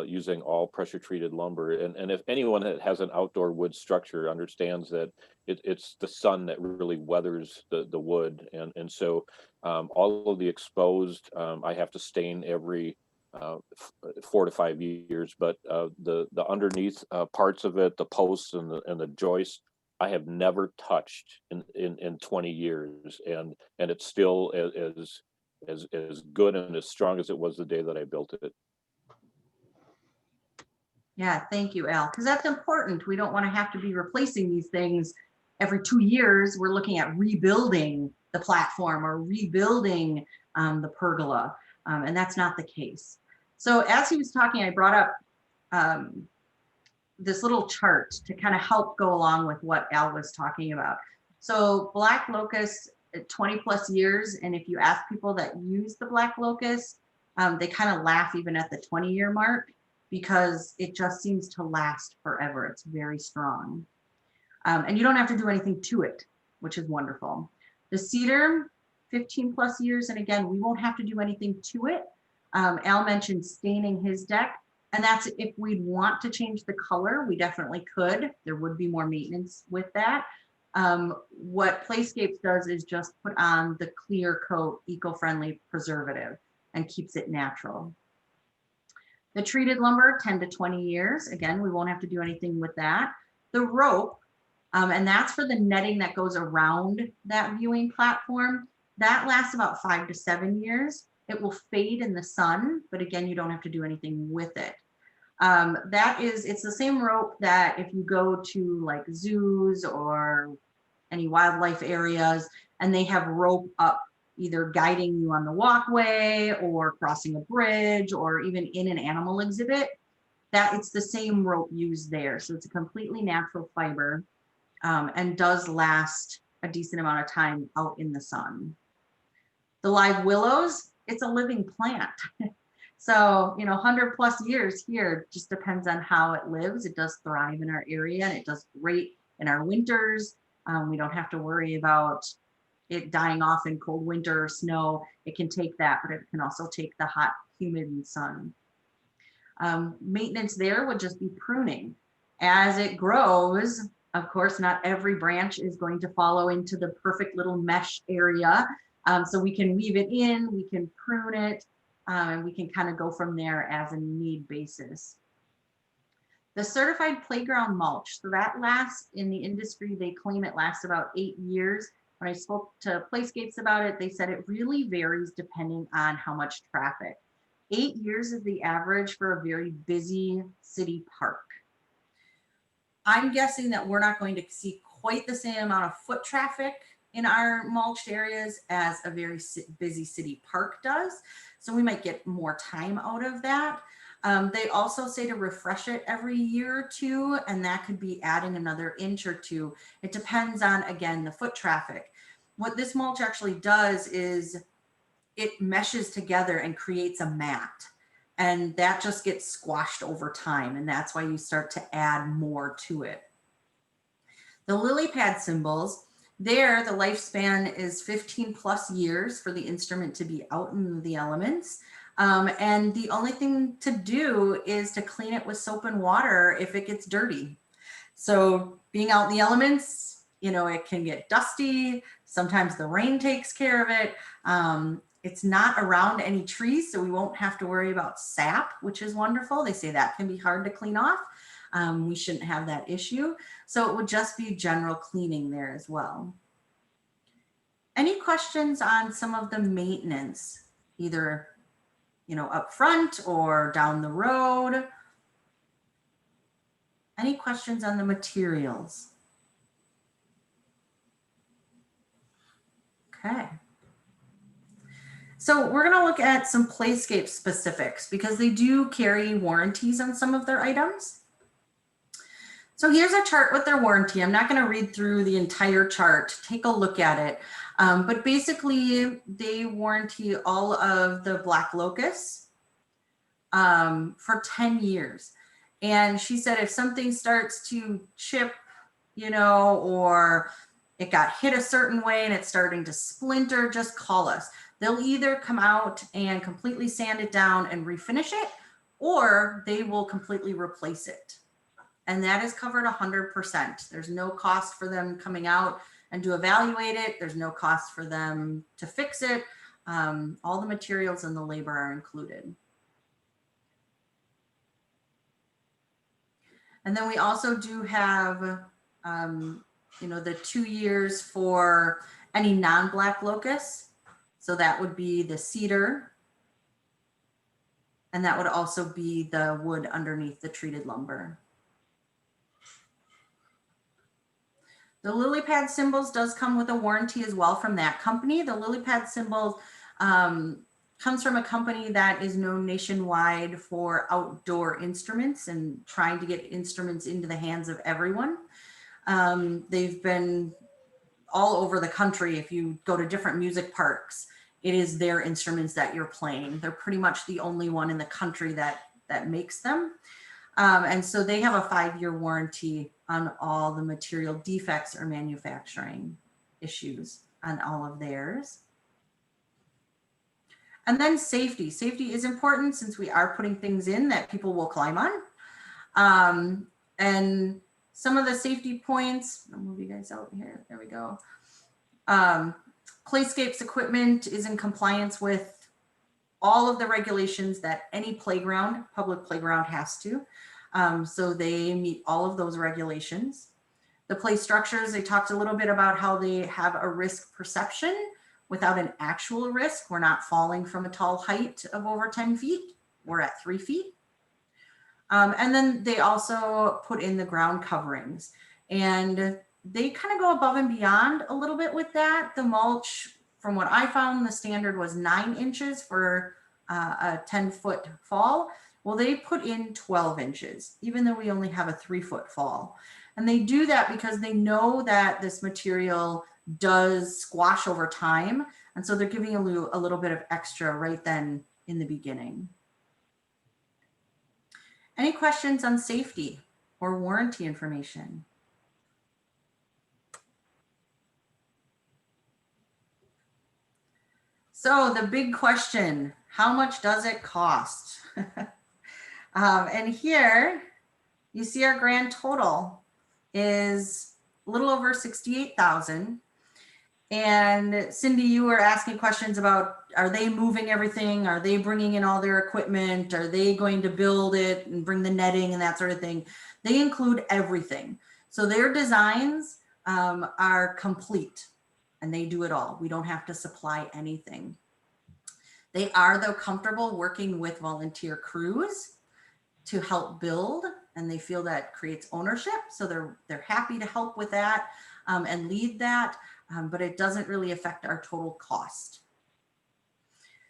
using all pressure treated lumber. And if anyone that has an outdoor wood structure understands that it's the sun that really weathers the wood. And so all of the exposed, I have to stain every 4 to 5 years, but the underneath parts of it, the posts and the joists, I have never touched in 20 years, and it's still as good and as strong as it was the day that I built it. Yeah, thank you, Al, because that's important. We don't want to have to be replacing these things every 2 years. We're looking at rebuilding the platform or rebuilding the pergola, and that's not the case. So as he was talking, I brought up this little chart to kind of help go along with what Al was talking about. So black locust, 20 plus years, and if you ask people that use the black locust, they kind of laugh even at the 20-year mark because it just seems to last forever. It's very strong. And you don't have to do anything to it, which is wonderful. The cedar, 15 plus years, and again, we won't have to do anything to it. Al mentioned staining his deck, and that's if we'd want to change the color, we definitely could. There would be more maintenance with that. What Playscapes does is just put on the clear coat eco-friendly preservative and keeps it natural. The treated lumber, 10 to 20 years. Again, we won't have to do anything with that. The rope, and that's for the netting that goes around that viewing platform, that lasts about 5 to 7 years. It will fade in the sun, but again, you don't have to do anything with it. It's the same rope that if you go to like zoos or any wildlife areas and they have rope up either guiding you on the walkway or crossing a bridge or even in an animal exhibit, that it's the same rope used there. So it's a completely natural fiber and does last a decent amount of time out in the sun. The live willows, it's a living plant. So, 100 plus years here, just depends on how it lives. It does thrive in our area and it does great in our winters. We don't have to worry about it dying off in cold winter or snow. It can take that, but it can also take the hot, humid sun. Maintenance there would just be pruning. As it grows, of course, not every branch is going to follow into the perfect little mesh area. So we can weave it in, we can prune it, and we can kind of go from there as a need basis. The certified playground mulch, so that lasts in the industry, they claim it lasts about 8 years. When I spoke to Playscapes about it, they said it really varies depending on how much traffic. 8 years is the average for a very busy city park. I'm guessing that we're not going to see quite the same amount of foot traffic in our mulched areas as a very busy city park does. So we might get more time out of that. They also say to refresh it every year or two, and that could be adding another inch or two. It depends on, again, the foot traffic. What this mulch actually does is it meshes together and creates a mat, and that just gets squashed over time, and that's why you start to add more to it. The lily pad symbols, there the lifespan is 15 plus years for the instrument to be out in the elements. And the only thing to do is to clean it with soap and water if it gets dirty. So being out in the elements, it can get dusty. Sometimes the rain takes care of it. It's not around any trees, so we won't have to worry about sap, which is wonderful. They say that can be hard to clean off. We shouldn't have that issue. So it would just be general cleaning there as well. Any questions on some of the maintenance, either up front or down the road? Any questions on the materials? Okay. So we're going to look at some Playscapes specifics because they do carry warranties on some of their items. So here's a chart with their warranty. I'm not going to read through the entire chart. Take a look at it. But basically, they warranty all of the black locusts for 10 years. And she said if something starts to chip, or it got hit a certain way and it's starting to splinter, just call us. They'll either come out and completely sand it down and refinish it, or they will completely replace it. And that is covered 100%. There's no cost for them coming out and to evaluate it. There's no cost for them to fix it. All the materials and the labor are included. And then we also do have, the 2 years for any non-black locusts. So that would be the cedar. And that would also be the wood underneath the treated lumber. The lily pad cymbals does come with a warranty as well from that company. The lily pad cymbals comes from a company that is known nationwide for outdoor instruments and trying to get instruments into the hands of everyone. They've been all over the country. If you go to different music parks, it is their instruments that you're playing. They're pretty much the only one in the country that makes them. And so they have a 5-year warranty on all the material defects or manufacturing issues on all of theirs. And then safety. Safety is important since we are putting things in that people will climb on. And some of the safety points, I'll move you guys out here. There we go. Playscapes equipment is in compliance with all of the regulations that any playground, public playground has to. So they meet all of those regulations. The play structures, they talked a little bit about how they have a risk perception without an actual risk. We're not falling from a tall height of over 10 feet. We're at 3 feet. And then they also put in the ground coverings, and they kind of go above and beyond a little bit with that. The mulch, from what I found, the standard was 9 inches for a 10-foot fall. Well, they put in 12 inches, even though we only have a 3-foot fall. And they do that because they know that this material does squash over time. And so they're giving you a little bit of extra right then in the beginning. Any questions on safety or warranty information? So the big question, how much does it cost? And here you see our grand total is a little over $68,000. And Cindy, you were asking questions about, are they moving everything? Are they bringing in all their equipment? Are they going to build it and bring the netting and that sort of thing? They include everything. So their designs are complete and they do it all. We don't have to supply anything. They are, though, comfortable working with volunteer crews to help build, and they feel that creates ownership. So they're happy to help with that and lead that, but it doesn't really affect our total cost.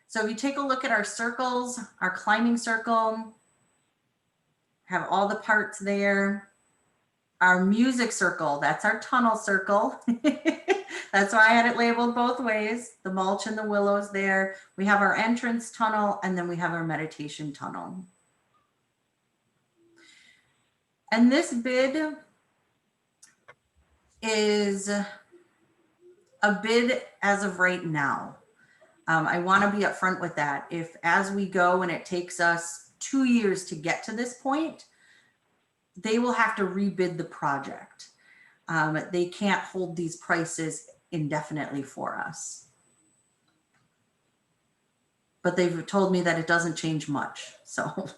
So if you take a look at our circles, our climbing circle, have all the parts there. Our music circle, that's our tunnel circle. That's why I had it labeled both ways, the mulch and the willows there. We have our entrance tunnel, and then we have our meditation tunnel. And this bid is a bid as of right now. I want to be upfront with that. If as we go and it takes us 2 years to get to this point, they will have to rebid the project. They can't hold these prices indefinitely for us. But they've told me that it doesn't change much, so.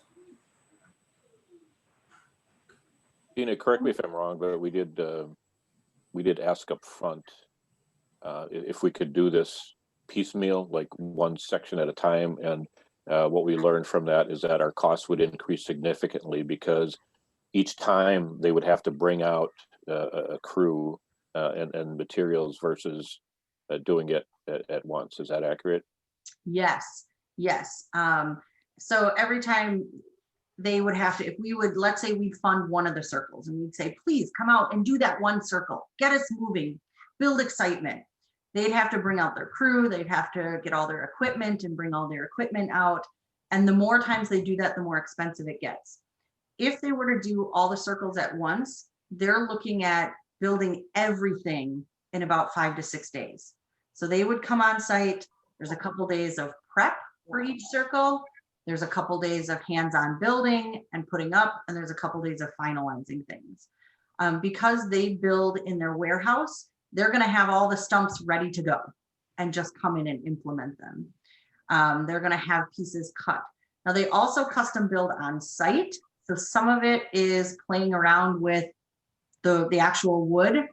Tina, correct me if I'm wrong, but we did ask up front if we could do this piecemeal, like one section at a time, and what we learned from that is that our costs would increase significantly because each time they would have to bring out a crew and materials versus doing it at once. Is that accurate? Yes, yes. So every time they would have to, if we would, let's say we'd fund one of the circles and we'd say, please come out and do that one circle, get us moving, build excitement. They'd have to bring out their crew, they'd have to get all their equipment and bring all their equipment out. And the more times they do that, the more expensive it gets. If they were to do all the circles at once, they're looking at building everything in about 5 to 6 days. So they would come on site, there's a couple days of prep for each circle, there's a couple days of hands-on building and putting up, and there's a couple days of finalizing things. Because they build in their warehouse, they're going to have all the stumps ready to go and just come in and implement them. They're going to have pieces cut. Now they also custom build on site. So some of it is playing around with the actual wood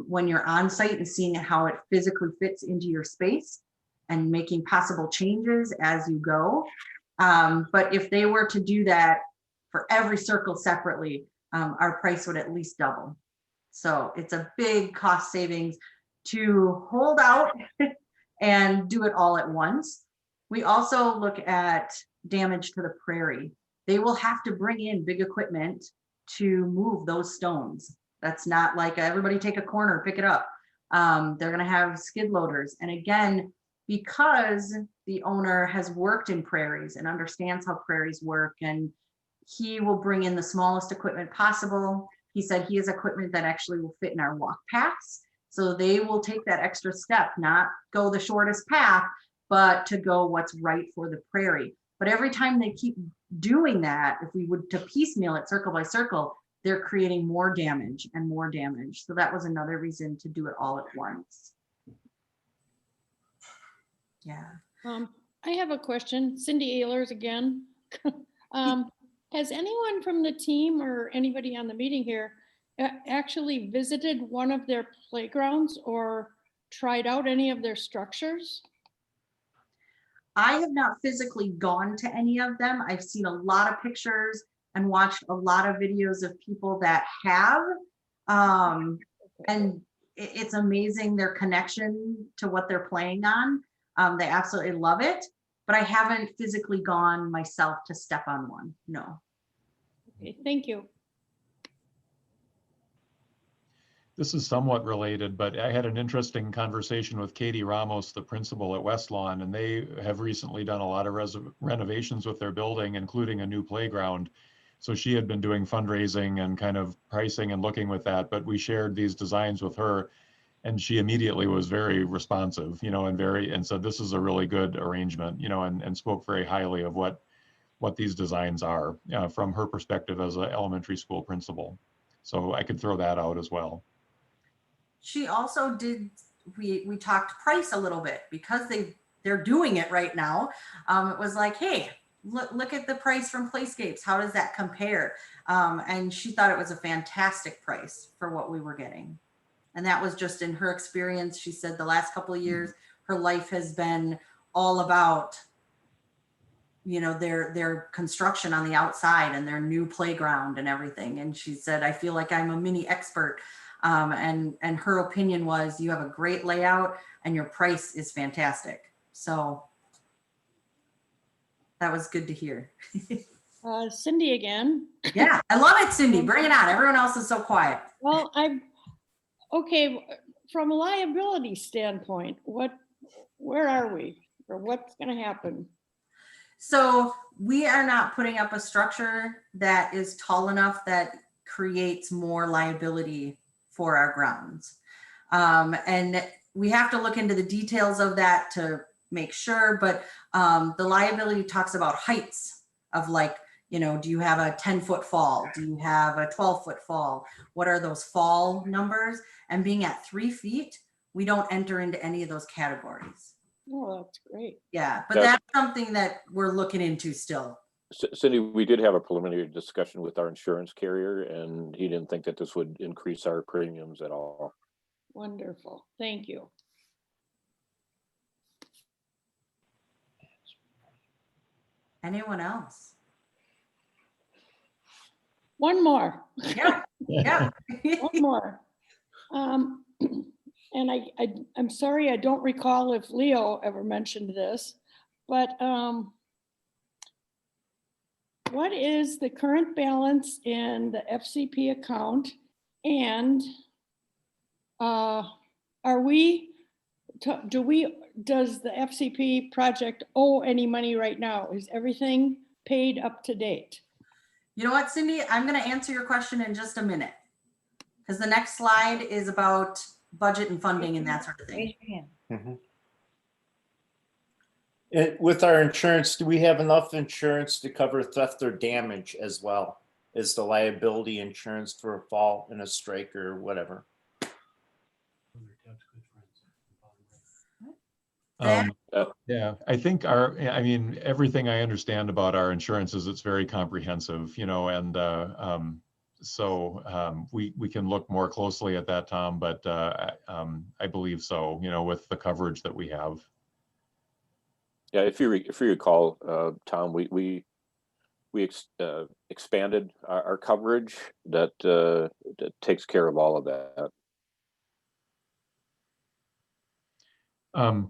when you're on site and seeing how it physically fits into your space and making possible changes as you go. But if they were to do that for every circle separately, our price would at least double. So it's a big cost savings to hold out and do it all at once. We also look at damage to the prairie. They will have to bring in big equipment to move those stones. That's not like everybody take a corner, pick it up. They're gonna have skid loaders. And again, because the owner has worked in prairies and understands how prairies work, and he will bring in the smallest equipment possible. He said he has equipment that actually will fit in our walk paths. So they will take that extra step, not go the shortest path, but to go what's right for the prairie. But every time they keep doing that, if we would to piecemeal it circle by circle, they're creating more damage and more damage. So that was another reason to do it all at once. Yeah. I have a question. Cindy Ehlers again. Has anyone from the team or anybody on the meeting here actually visited one of their playgrounds or tried out any of their structures? I have not physically gone to any of them. I've seen a lot of pictures and watched a lot of videos of people that have. And it's amazing their connection to what they're playing on. They absolutely love it, but I haven't physically gone myself to step on one, no. Okay, thank you. This is somewhat related, but I had an interesting conversation with Katie Ramos, the principal at West Lawn, and they have recently done a lot of renovations with their building, including a new playground. So she had been doing fundraising and kind of pricing and looking with that, but we shared these designs with her, and she immediately was very responsive, and said, this is a really good arrangement, and spoke very highly of what these designs are from her perspective as an elementary school principal. So I could throw that out as well. She also did, we talked price a little bit because they're doing it right now. It was like, hey, look at the price from Playscapes. How does that compare? And she thought it was a fantastic price for what we were getting. And that was just in her experience. She said the last couple of years, her life has been all about, their construction on the outside and their new playground and everything. And she said, I feel like I'm a mini expert. And her opinion was, you have a great layout and your price is fantastic. So that was good to hear. Cindy again. Yeah, I love it, Cindy. Bring it on. Everyone else is so quiet. Well, okay, from a liability standpoint, where are we, or what's going to happen? So we are not putting up a structure that is tall enough that creates more liability for our grounds. And we have to look into the details of that to make sure, but the liability talks about heights of do you have a 10-foot fall? Do you have a 12-foot fall? What are those fall numbers? And being at 3 feet, we don't enter into any of those categories. Oh, that's great. Yeah, but that's something that we're looking into still. Cindy, we did have a preliminary discussion with our insurance carrier, and he didn't think that this would increase our premiums at all. Wonderful. Thank you. Anyone else? One more. Yeah, yeah. One more. And I'm sorry, I don't recall if Leo ever mentioned this, but what is the current balance in the FCP account? And does the FCP project owe any money right now? Is everything paid up to date? You know what, Cindy? I'm going to answer your question in just a minute, because the next slide is about budget and funding and that sort of thing. With our insurance, do we have enough insurance to cover theft or damage as well as the liability insurance for a fall in a strike or whatever? Yeah, I think I mean, everything I understand about our insurance is it's very comprehensive, you know, and so we can look more closely at that, Tom, but I believe so, you know, with the coverage that we have. Yeah, if you recall, Tom, we expanded our coverage that takes care of all of that.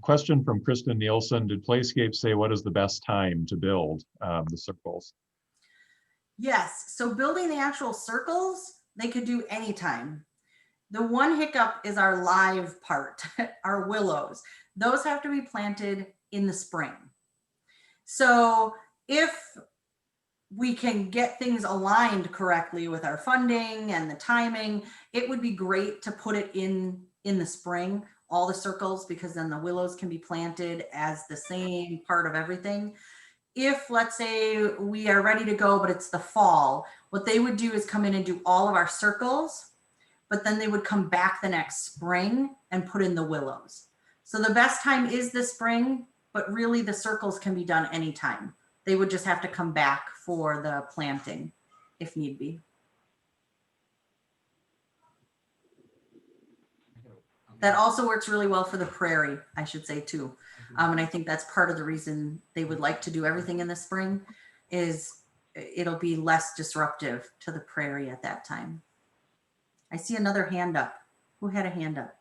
Question from Kristen Nielsen. Did Playscapes say what is the best time to build the circles? Yes, so building the actual circles, they could do anytime. The one hiccup is our live part, our willows. Those have to be planted in the spring. So if we can get things aligned correctly with our funding and the timing, it would be great to put it in the spring, all the circles, because then the willows can be planted as the same part of everything. If, let's say, we are ready to go, but it's the fall, what they would do is come in and do all of our circles, but then they would come back the next spring and put in the willows. So the best time is the spring, but really the circles can be done anytime. They would just have to come back for the planting if need be. That also works really well for the prairie, I should say too. And I think that's part of the reason they would like to do everything in the spring, is it'll be less disruptive to the prairie at that time. I see another hand up. Who had a hand up?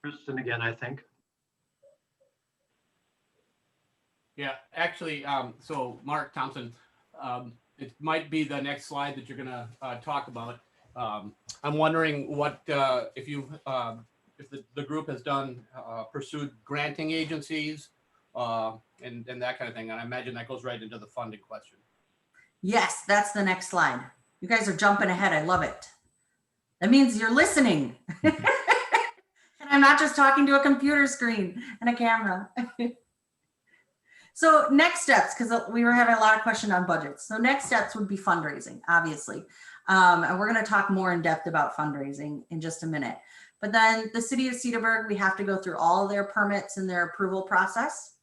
Kristen again, I think. Yeah, actually, so Mark Thompson, it might be the next slide that you're going to talk about. I'm wondering what if the group has pursued granting agencies and that kind of thing. And I imagine that goes right into the funding question. Yes, that's the next slide. You guys are jumping ahead. I love it. That means you're listening. And I'm not just talking to a computer screen and a camera. So next steps, because we were having a lot of questions on budgets. So next steps would be fundraising, obviously. And we're going to talk more in depth about fundraising in just a minute. But then the city of Cedarburg, we have to go through all their permits and their approval process.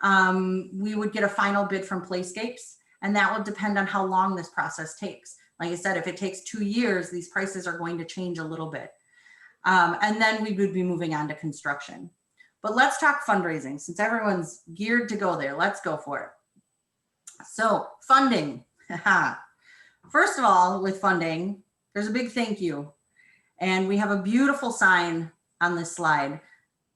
We would get a final bid from Playscapes, and that will depend on how long this process takes. Like I said, if it takes 2 years, these prices are going to change a little bit. And then we would be moving on to construction. But let's talk fundraising. Since everyone's geared to go there, let's go for it. So funding. First of all, with funding, there's a big thank you. And we have a beautiful sign on this slide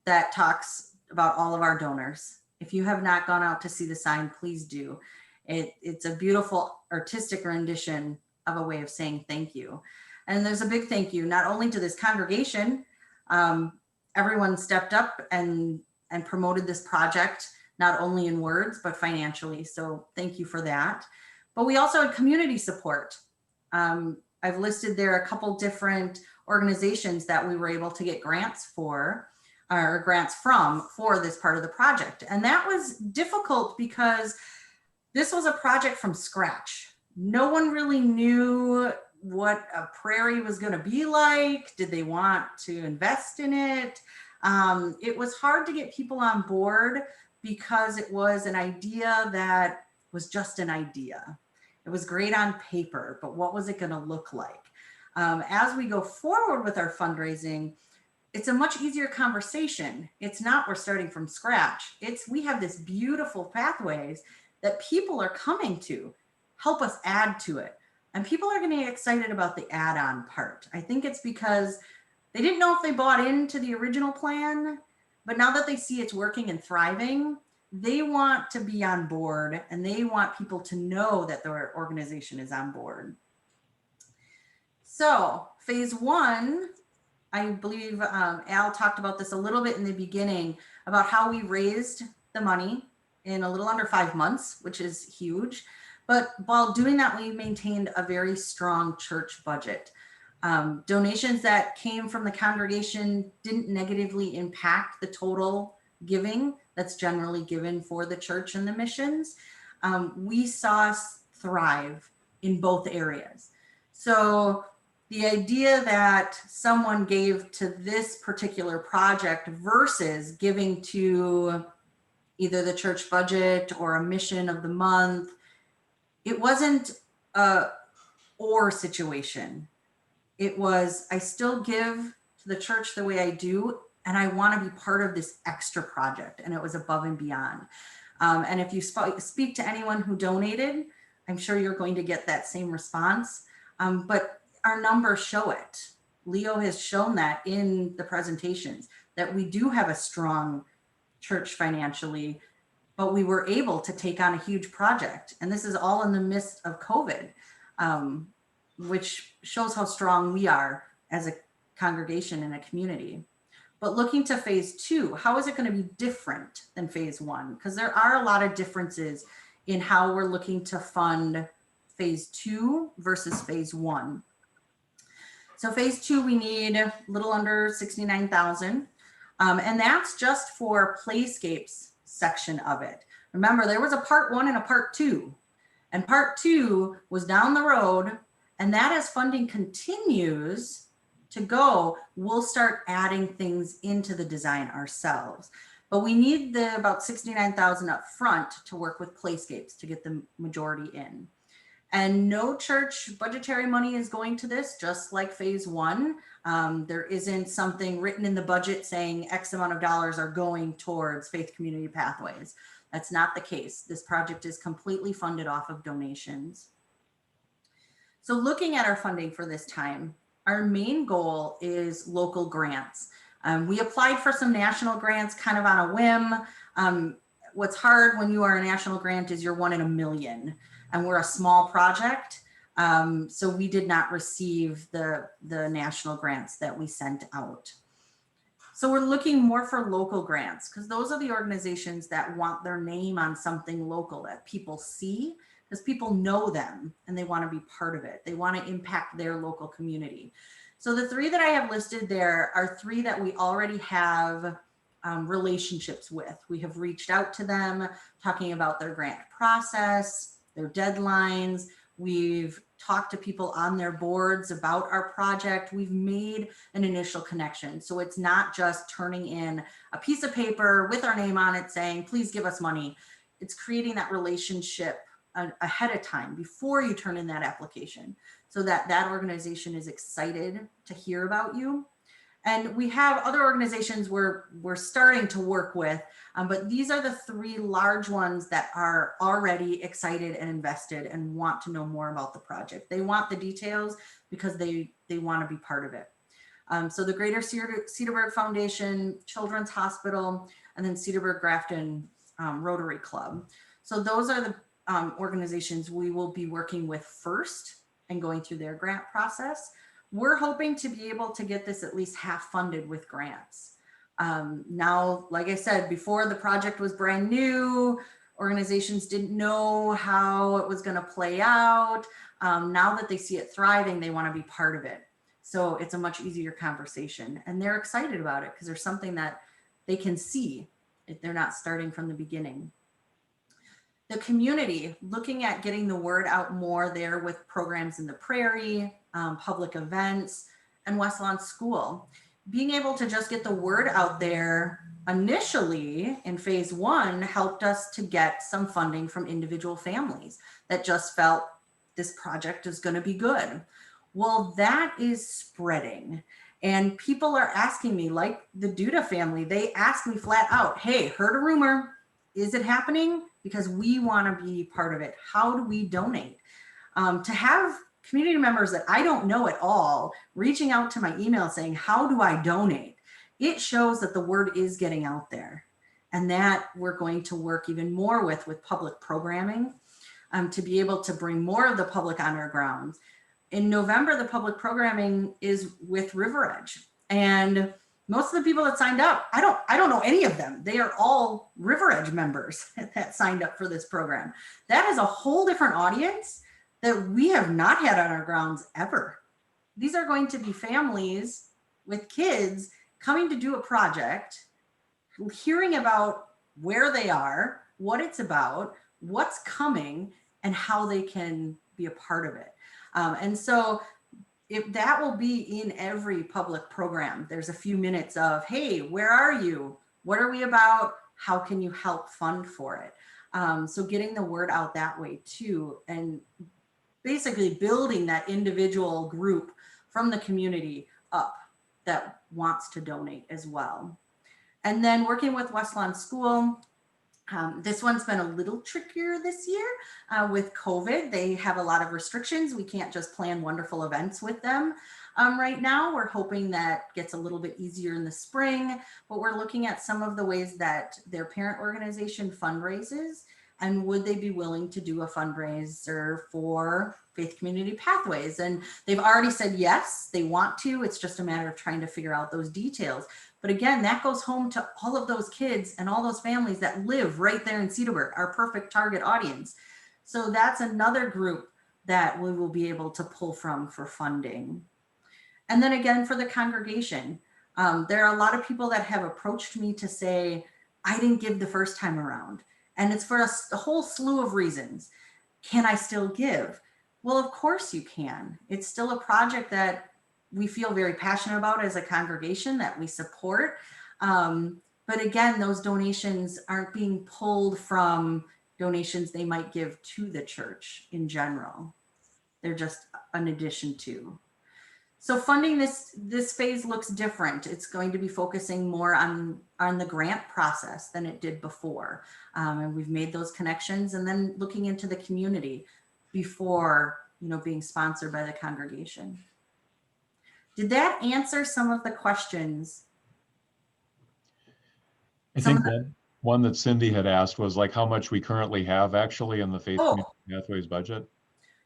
that talks about all of our donors. If you have not gone out to see the sign, please do. It's a beautiful artistic rendition of a way of saying thank you. And there's a big thank you, not only to this congregation, everyone stepped up and promoted this project, not only in words, but financially. So thank you for that. But we also had community support. I've listed there a couple different organizations that we were able to get grants for, or grants from, for this part of the project. And that was difficult because this was a project from scratch. No one really knew what a prairie was going to be like. Did they want to invest in it? It was hard to get people on board because it was an idea that was just an idea. It was great on paper, but what was it going to look like? As we go forward with our fundraising, it's a much easier conversation. It's not we're starting from scratch. It's we have this beautiful pathways that people are coming to help us add to it. And people are going to get excited about the add-on part. I think it's because they didn't know if they bought into the original plan, but now that they see it's working and thriving, they want to be on board and they want people to know that their organization is on board. So phase one, I believe Al talked about this a little bit in the beginning about how we raised the money in a little under 5 months, which is huge. But while doing that, we maintained a very strong church budget. Donations that came from the congregation didn't negatively impact the total giving that's generally given for the church and the missions. We saw us thrive in both areas. So the idea that someone gave to this particular project versus giving to either the church budget or a mission of the month, it wasn't a or situation. It was, I still give to the church the way I do, and I want to be part of this extra project. And it was above and beyond. And if you speak to anyone who donated, I'm sure you're going to get that same response. But our numbers show it. Leo has shown that in the presentations, that we do have a strong church financially, but we were able to take on a huge project. And this is all in the midst of COVID, which shows how strong we are as a congregation and a community. But looking to phase two, how is it going to be different than phase one? Because there are a lot of differences in how we're looking to fund phase two versus phase one. So phase two, we need a little under 69,000. And that's just for Playscapes section of it. Remember, there was a part one and a part two. And part two was down the road. And that as funding continues to go, we'll start adding things into the design ourselves. But we need the about 69,000 up front to work with Playscapes to get the majority in. And no church budgetary money is going to this, just like phase one. There isn't something written in the budget saying X amount of dollars are going towards Faith Community Pathways. That's not the case. This project is completely funded off of donations. So looking at our funding for this time, our main goal is local grants. We applied for some national grants kind of on a whim. What's hard when you are a national grant is you're 1 in a million. And we're a small project, so we did not receive the national grants that we sent out. So we're looking more for local grants because those are the organizations that want their name on something local that people see, because people know them and they want to be part of it. They want to impact their local community. So the 3 that I have listed there are 3 that we already have relationships with. We have reached out to them, talking about their grant process, their deadlines. We've talked to people on their boards about our project. We've made an initial connection. So it's not just turning in a piece of paper with our name on it saying, please give us money. It's creating that relationship ahead of time before you turn in that application so that that organization is excited to hear about you. And we have other organizations we're starting to work with, but these are the 3 large ones that are already excited and invested and want to know more about the project. They want the details because they want to be part of it. So the Greater Cedarburg Foundation, Children's Hospital, and then Cedarburg Grafton Rotary Club. So those are the organizations we will be working with first and going through their grant process. We're hoping to be able to get this at least half funded with grants. Now, like I said, before the project was brand new, organizations didn't know how it was going to play out. Now that they see it thriving, they want to be part of it. So it's a much easier conversation and they're excited about it because there's something that they can see if they're not starting from the beginning. The community, looking at getting the word out more there with programs in the Prairie, public events, and West Lawn School. Being able to just get the word out there initially in phase one helped us to get some funding from individual families that just felt this project is going to be good. Well, that is spreading. And people are asking me, like the Duda family, they ask me flat out, hey, heard a rumor. Is it happening? Because we want to be part of it. How do we donate? To have community members that I don't know at all reaching out to my email saying, how do I donate? It shows that the word is getting out there, and that we're going to work even more with public programming to be able to bring more of the public on our grounds. In November, the public programming is with River Edge, and most of the people that signed up, I don't know any of them. They are all River Edge members that signed up for this program. That is a whole different audience that we have not had on our grounds ever. These are going to be families with kids coming to do a project, hearing about where they are, what it's about, what's coming, and how they can be a part of it. And so if that will be in every public program, there's a few minutes of, hey, where are you? What are we about? How can you help fund for it? So getting the word out that way too, and basically building that individual group from the community up that wants to donate as well. And then working with Westlawn School, this one's been a little trickier this year with COVID. They have a lot of restrictions. We can't just plan wonderful events with them right now. We're hoping that gets a little bit easier in the spring, but we're looking at some of the ways that their parent organization fundraises, and would they be willing to do a fundraiser for Faith Community Pathways? And they've already said yes, they want to. It's just a matter of trying to figure out those details. But again, that goes home to all of those kids and all those families that live right there in Cedarburg, our perfect target audience. So that's another group that we will be able to pull from for funding. And then again, for the congregation, there are a lot of people that have approached me to say, I didn't give the first time around. And it's for a whole slew of reasons. Can I still give? Well, of course you can. It's still a project that we feel very passionate about as a congregation, that we support. But again, those donations aren't being pulled from donations they might give to the church in general. They're just an addition to. So funding this phase looks different. It's going to be focusing more on the grant process than it did before. And we've made those connections, and then looking into the community before, being sponsored by the congregation. Did that answer some of the questions? I think that one that Cindy had asked was like how much we currently have actually in the Faith Community Pathways budget.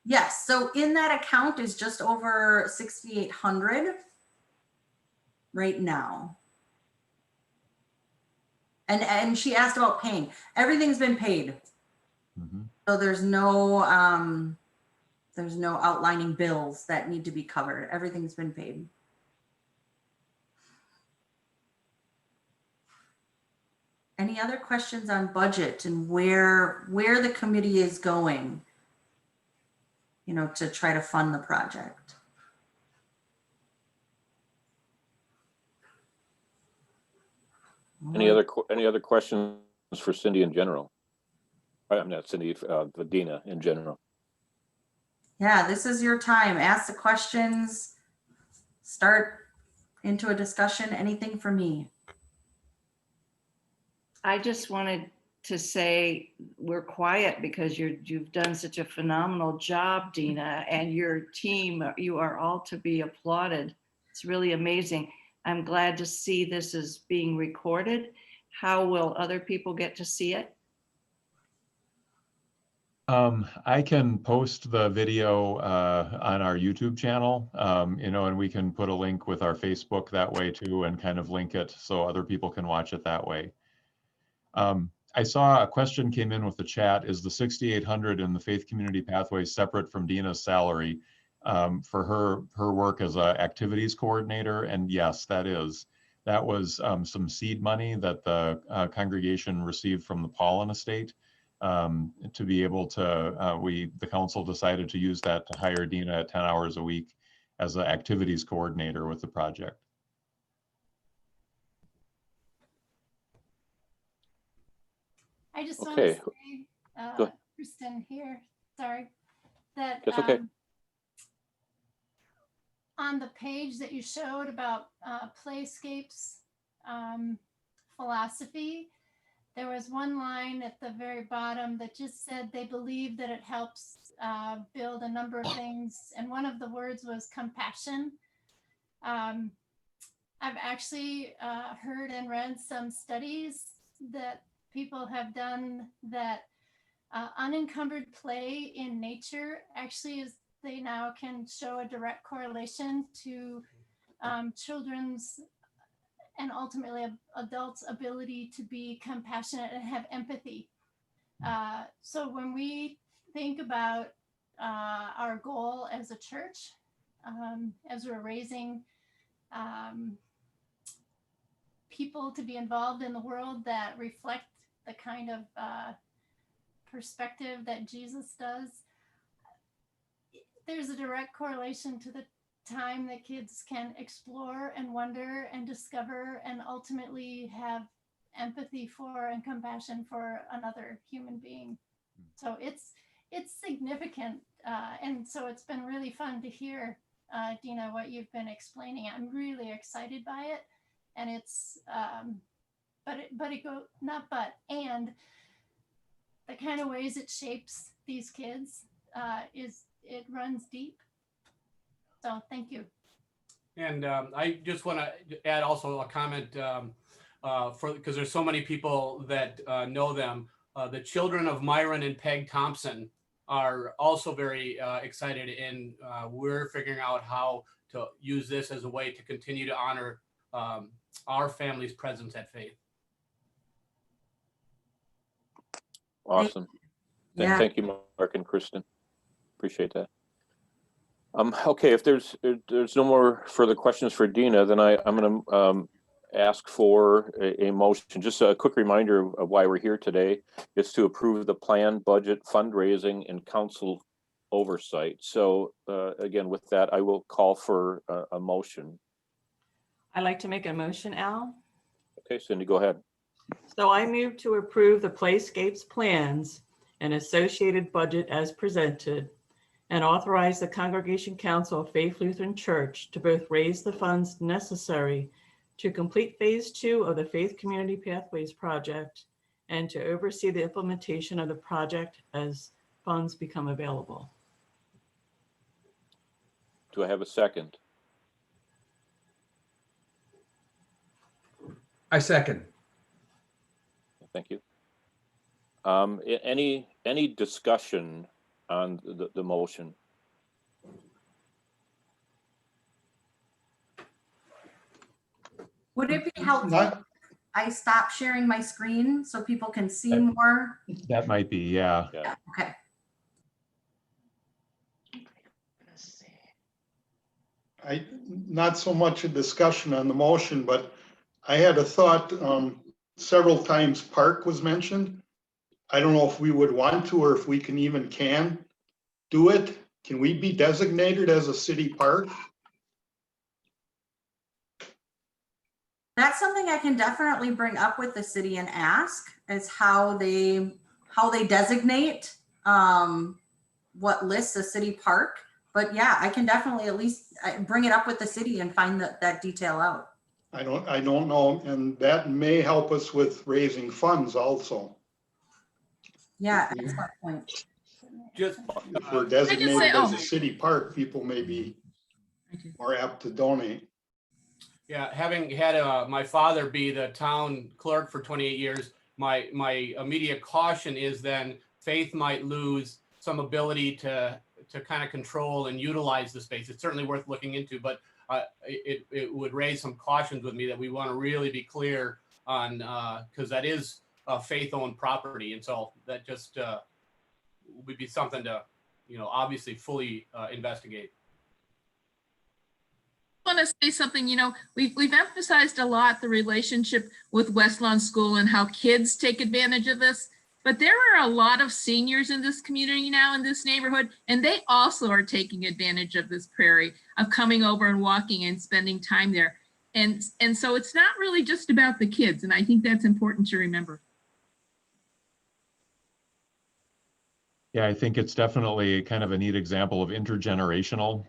Yes, so in that account is just over 6,800 right now. And she asked about paying. Everything's been paid. Mm-hmm. So there's no outlining bills that need to be covered. Everything's been paid. Any other questions on budget and where the committee is going? To try to fund the project. Any other questions for Cindy in general? I'm not Cindy, but Dina in general. Yeah, this is your time. Ask the questions, start into a discussion, anything for me. I just wanted to say we're quiet because you've done such a phenomenal job, Dina, and your team. You are all to be applauded. It's really amazing. I'm glad to see this is being recorded. How will other people get to see it? I can post the video on our YouTube channel, and we can put a link with our Facebook that way too, and kind of link it so other people can watch it that way. I saw a question came in with the chat. Is the 6,800 in the Faith Community Pathways separate from Dina's salary for her work as an activities coordinator? And yes, that is. That was some seed money that the congregation received from the Paulin estate to be able to, the council decided to use that to hire Dina at 10 hours a week as an activities coordinator with the project. I just want to say, Kristen here, sorry, that That's okay. on the page that you showed about Playscapes philosophy, there was one line at the very bottom that just said they believe that it helps build a number of things. And one of the words was compassion. I've actually heard and read some studies that people have done that unencumbered play in nature actually is, they now can show a direct correlation to children's and ultimately adults' ability to be compassionate and have empathy. So when we think about our goal as a church, as we're raising people to be involved in the world that reflect the kind of perspective that Jesus does, there's a direct correlation to the time that kids can explore and wonder and discover and ultimately have empathy for and compassion for another human being. So it's significant. And so it's been really fun to hear, Dina, what you've been explaining. I'm really excited by it. And it's, and the kind of ways it shapes these kids it runs deep. So thank you. And I just want to add also a comment because there's so many people that know them. The children of Myron and Peg Thompson are also very excited, and we're figuring out how to use this as a way to continue to honor our family's presence at Faith. Awesome. Yeah. Thank you, Mark and Kristen. Appreciate that. Okay, if there's no more further questions for Dina, then I'm going to ask for a motion. Just a quick reminder of why we're here today. It's to approve the plan, budget, fundraising, and council oversight. So again, with that, I will call for a motion. I'd like to make a motion, Al. Okay, Cindy, go ahead. So I move to approve the Playscapes plans and associated budget as presented, and authorize the Congregation Council of Faith Lutheran Church to both raise the funds necessary to complete phase 2 of the Faith Community Pathways project and to oversee the implementation of the project as funds become available. Do I have a second? I second. Thank you. Any discussion on the motion? Would it be helpful I stop sharing my screen so people can see more? That might be, yeah. Yeah, okay. Not so much a discussion on the motion, but I had a thought, several times park was mentioned. I don't know if we would want to, or if we can do it. Can we be designated as a city park? That's something I can definitely bring up with the city and ask, is how they designate what lists a city park. But yeah, I can definitely at least bring it up with the city and find that detail out. I don't know, and that may help us with raising funds also. Yeah, excellent point. Just if we're designated as a city park, people may be more apt to donate. Yeah, having had my father be the town clerk for 28 years, my immediate caution is then Faith might lose some ability to kind of control and utilize the space. It's certainly worth looking into, but it would raise some cautions with me that we want to really be clear on, because that is Faith-owned property, and so that just would be something to, obviously fully investigate. I want to say something. We've emphasized a lot the relationship with West Lawn School and how kids take advantage of this, but there are a lot of seniors in this community now, in this neighborhood, and they also are taking advantage of this Prairie, of coming over and walking and spending time there. And so it's not really just about the kids, and I think that's important to remember. Yeah, I think it's definitely kind of a neat example of intergenerational,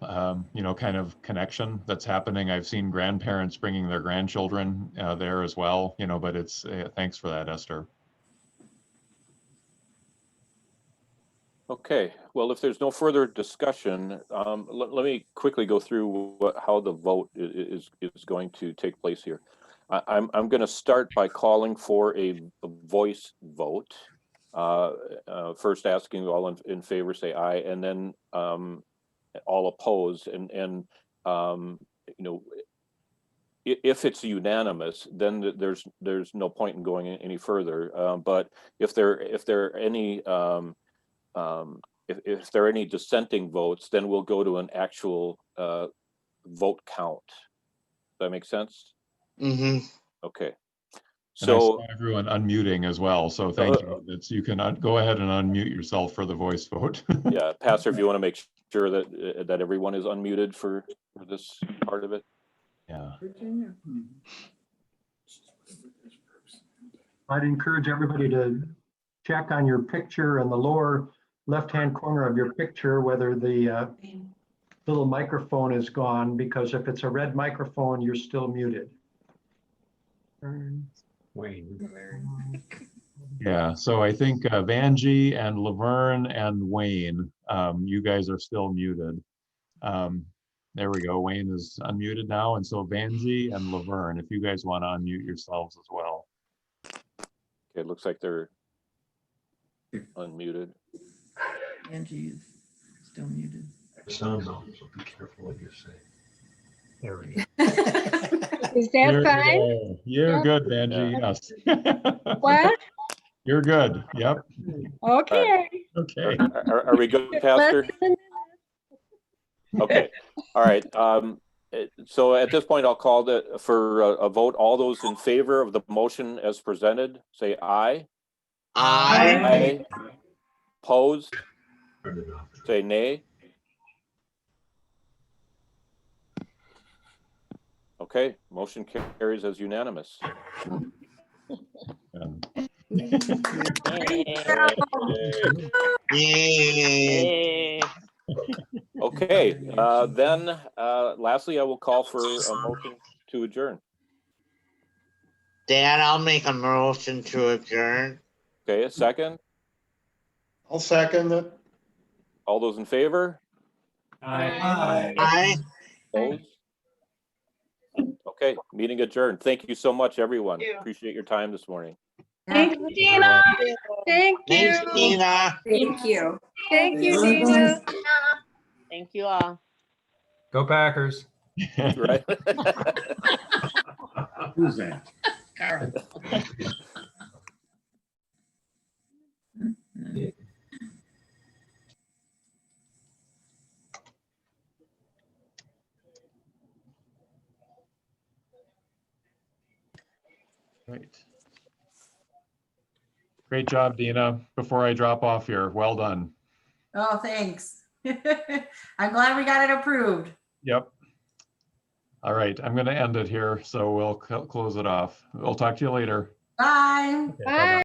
kind of connection that's happening. I've seen grandparents bringing their grandchildren there as well, but it's, thanks for that, Esther. Okay, well, if there's no further discussion, let me quickly go through how the vote is going to take place here. I'm going to start by calling for a voice vote. First asking all in favor say aye, and then all opposed. And if it's unanimous, then there's no point in going any further. But if there are any if there are any dissenting votes, then we'll go to an actual vote count. Does that make sense? Mm-hmm. Okay. And I So saw everyone unmuting as well, so thank you. You can go ahead and unmute yourself for the voice vote. yeah, Pastor, if you want to make sure that everyone is unmuted for this part of it. Yeah. I'd encourage everybody to check on your picture in the lower left-hand corner of your picture, whether the little microphone is gone, because if it's a red microphone, you're still muted. Wayne. Yeah, so I think Vanjie and Laverne and Wayne, you guys are still muted. There we go. Wayne is unmuted now, and so Vanjie and Laverne, if you guys want to unmute yourselves as well. Okay, it looks like they're unmuted. Angie is still muted. Sounds off, so be careful what you say. There we go. Is that fine? Go. You're good, Vanjie. Yes. What? You're good. Yep. Okay. Okay. Are we good, Pastor? Okay. All right. So at this point, I'll call for a vote. All those in favor of the motion as presented, say aye. Aye. Aye. Opposed? Say nay. Okay, motion carries as unanimous. Okay, then lastly, I will call for a motion to adjourn. Dan, I'll make a motion to adjourn. Okay, a second. I'll second it. All those in favor? Aye. Aye. Opposed? Okay, meeting adjourned. Thank you so much, everyone. Appreciate your time this morning. Thank you, Dina. Thank you. Thanks, Dina. Thank you. Thank you, Dina. Thank you all. Go Packers. Right. Who's that? Carl. Great. Great job, Dina. Before I drop off here, well done. Oh, thanks. I'm glad we got it approved. Yep. All right, I'm going to end it here, so we'll close it off. We'll talk to you later. Bye. Okay, bye-bye.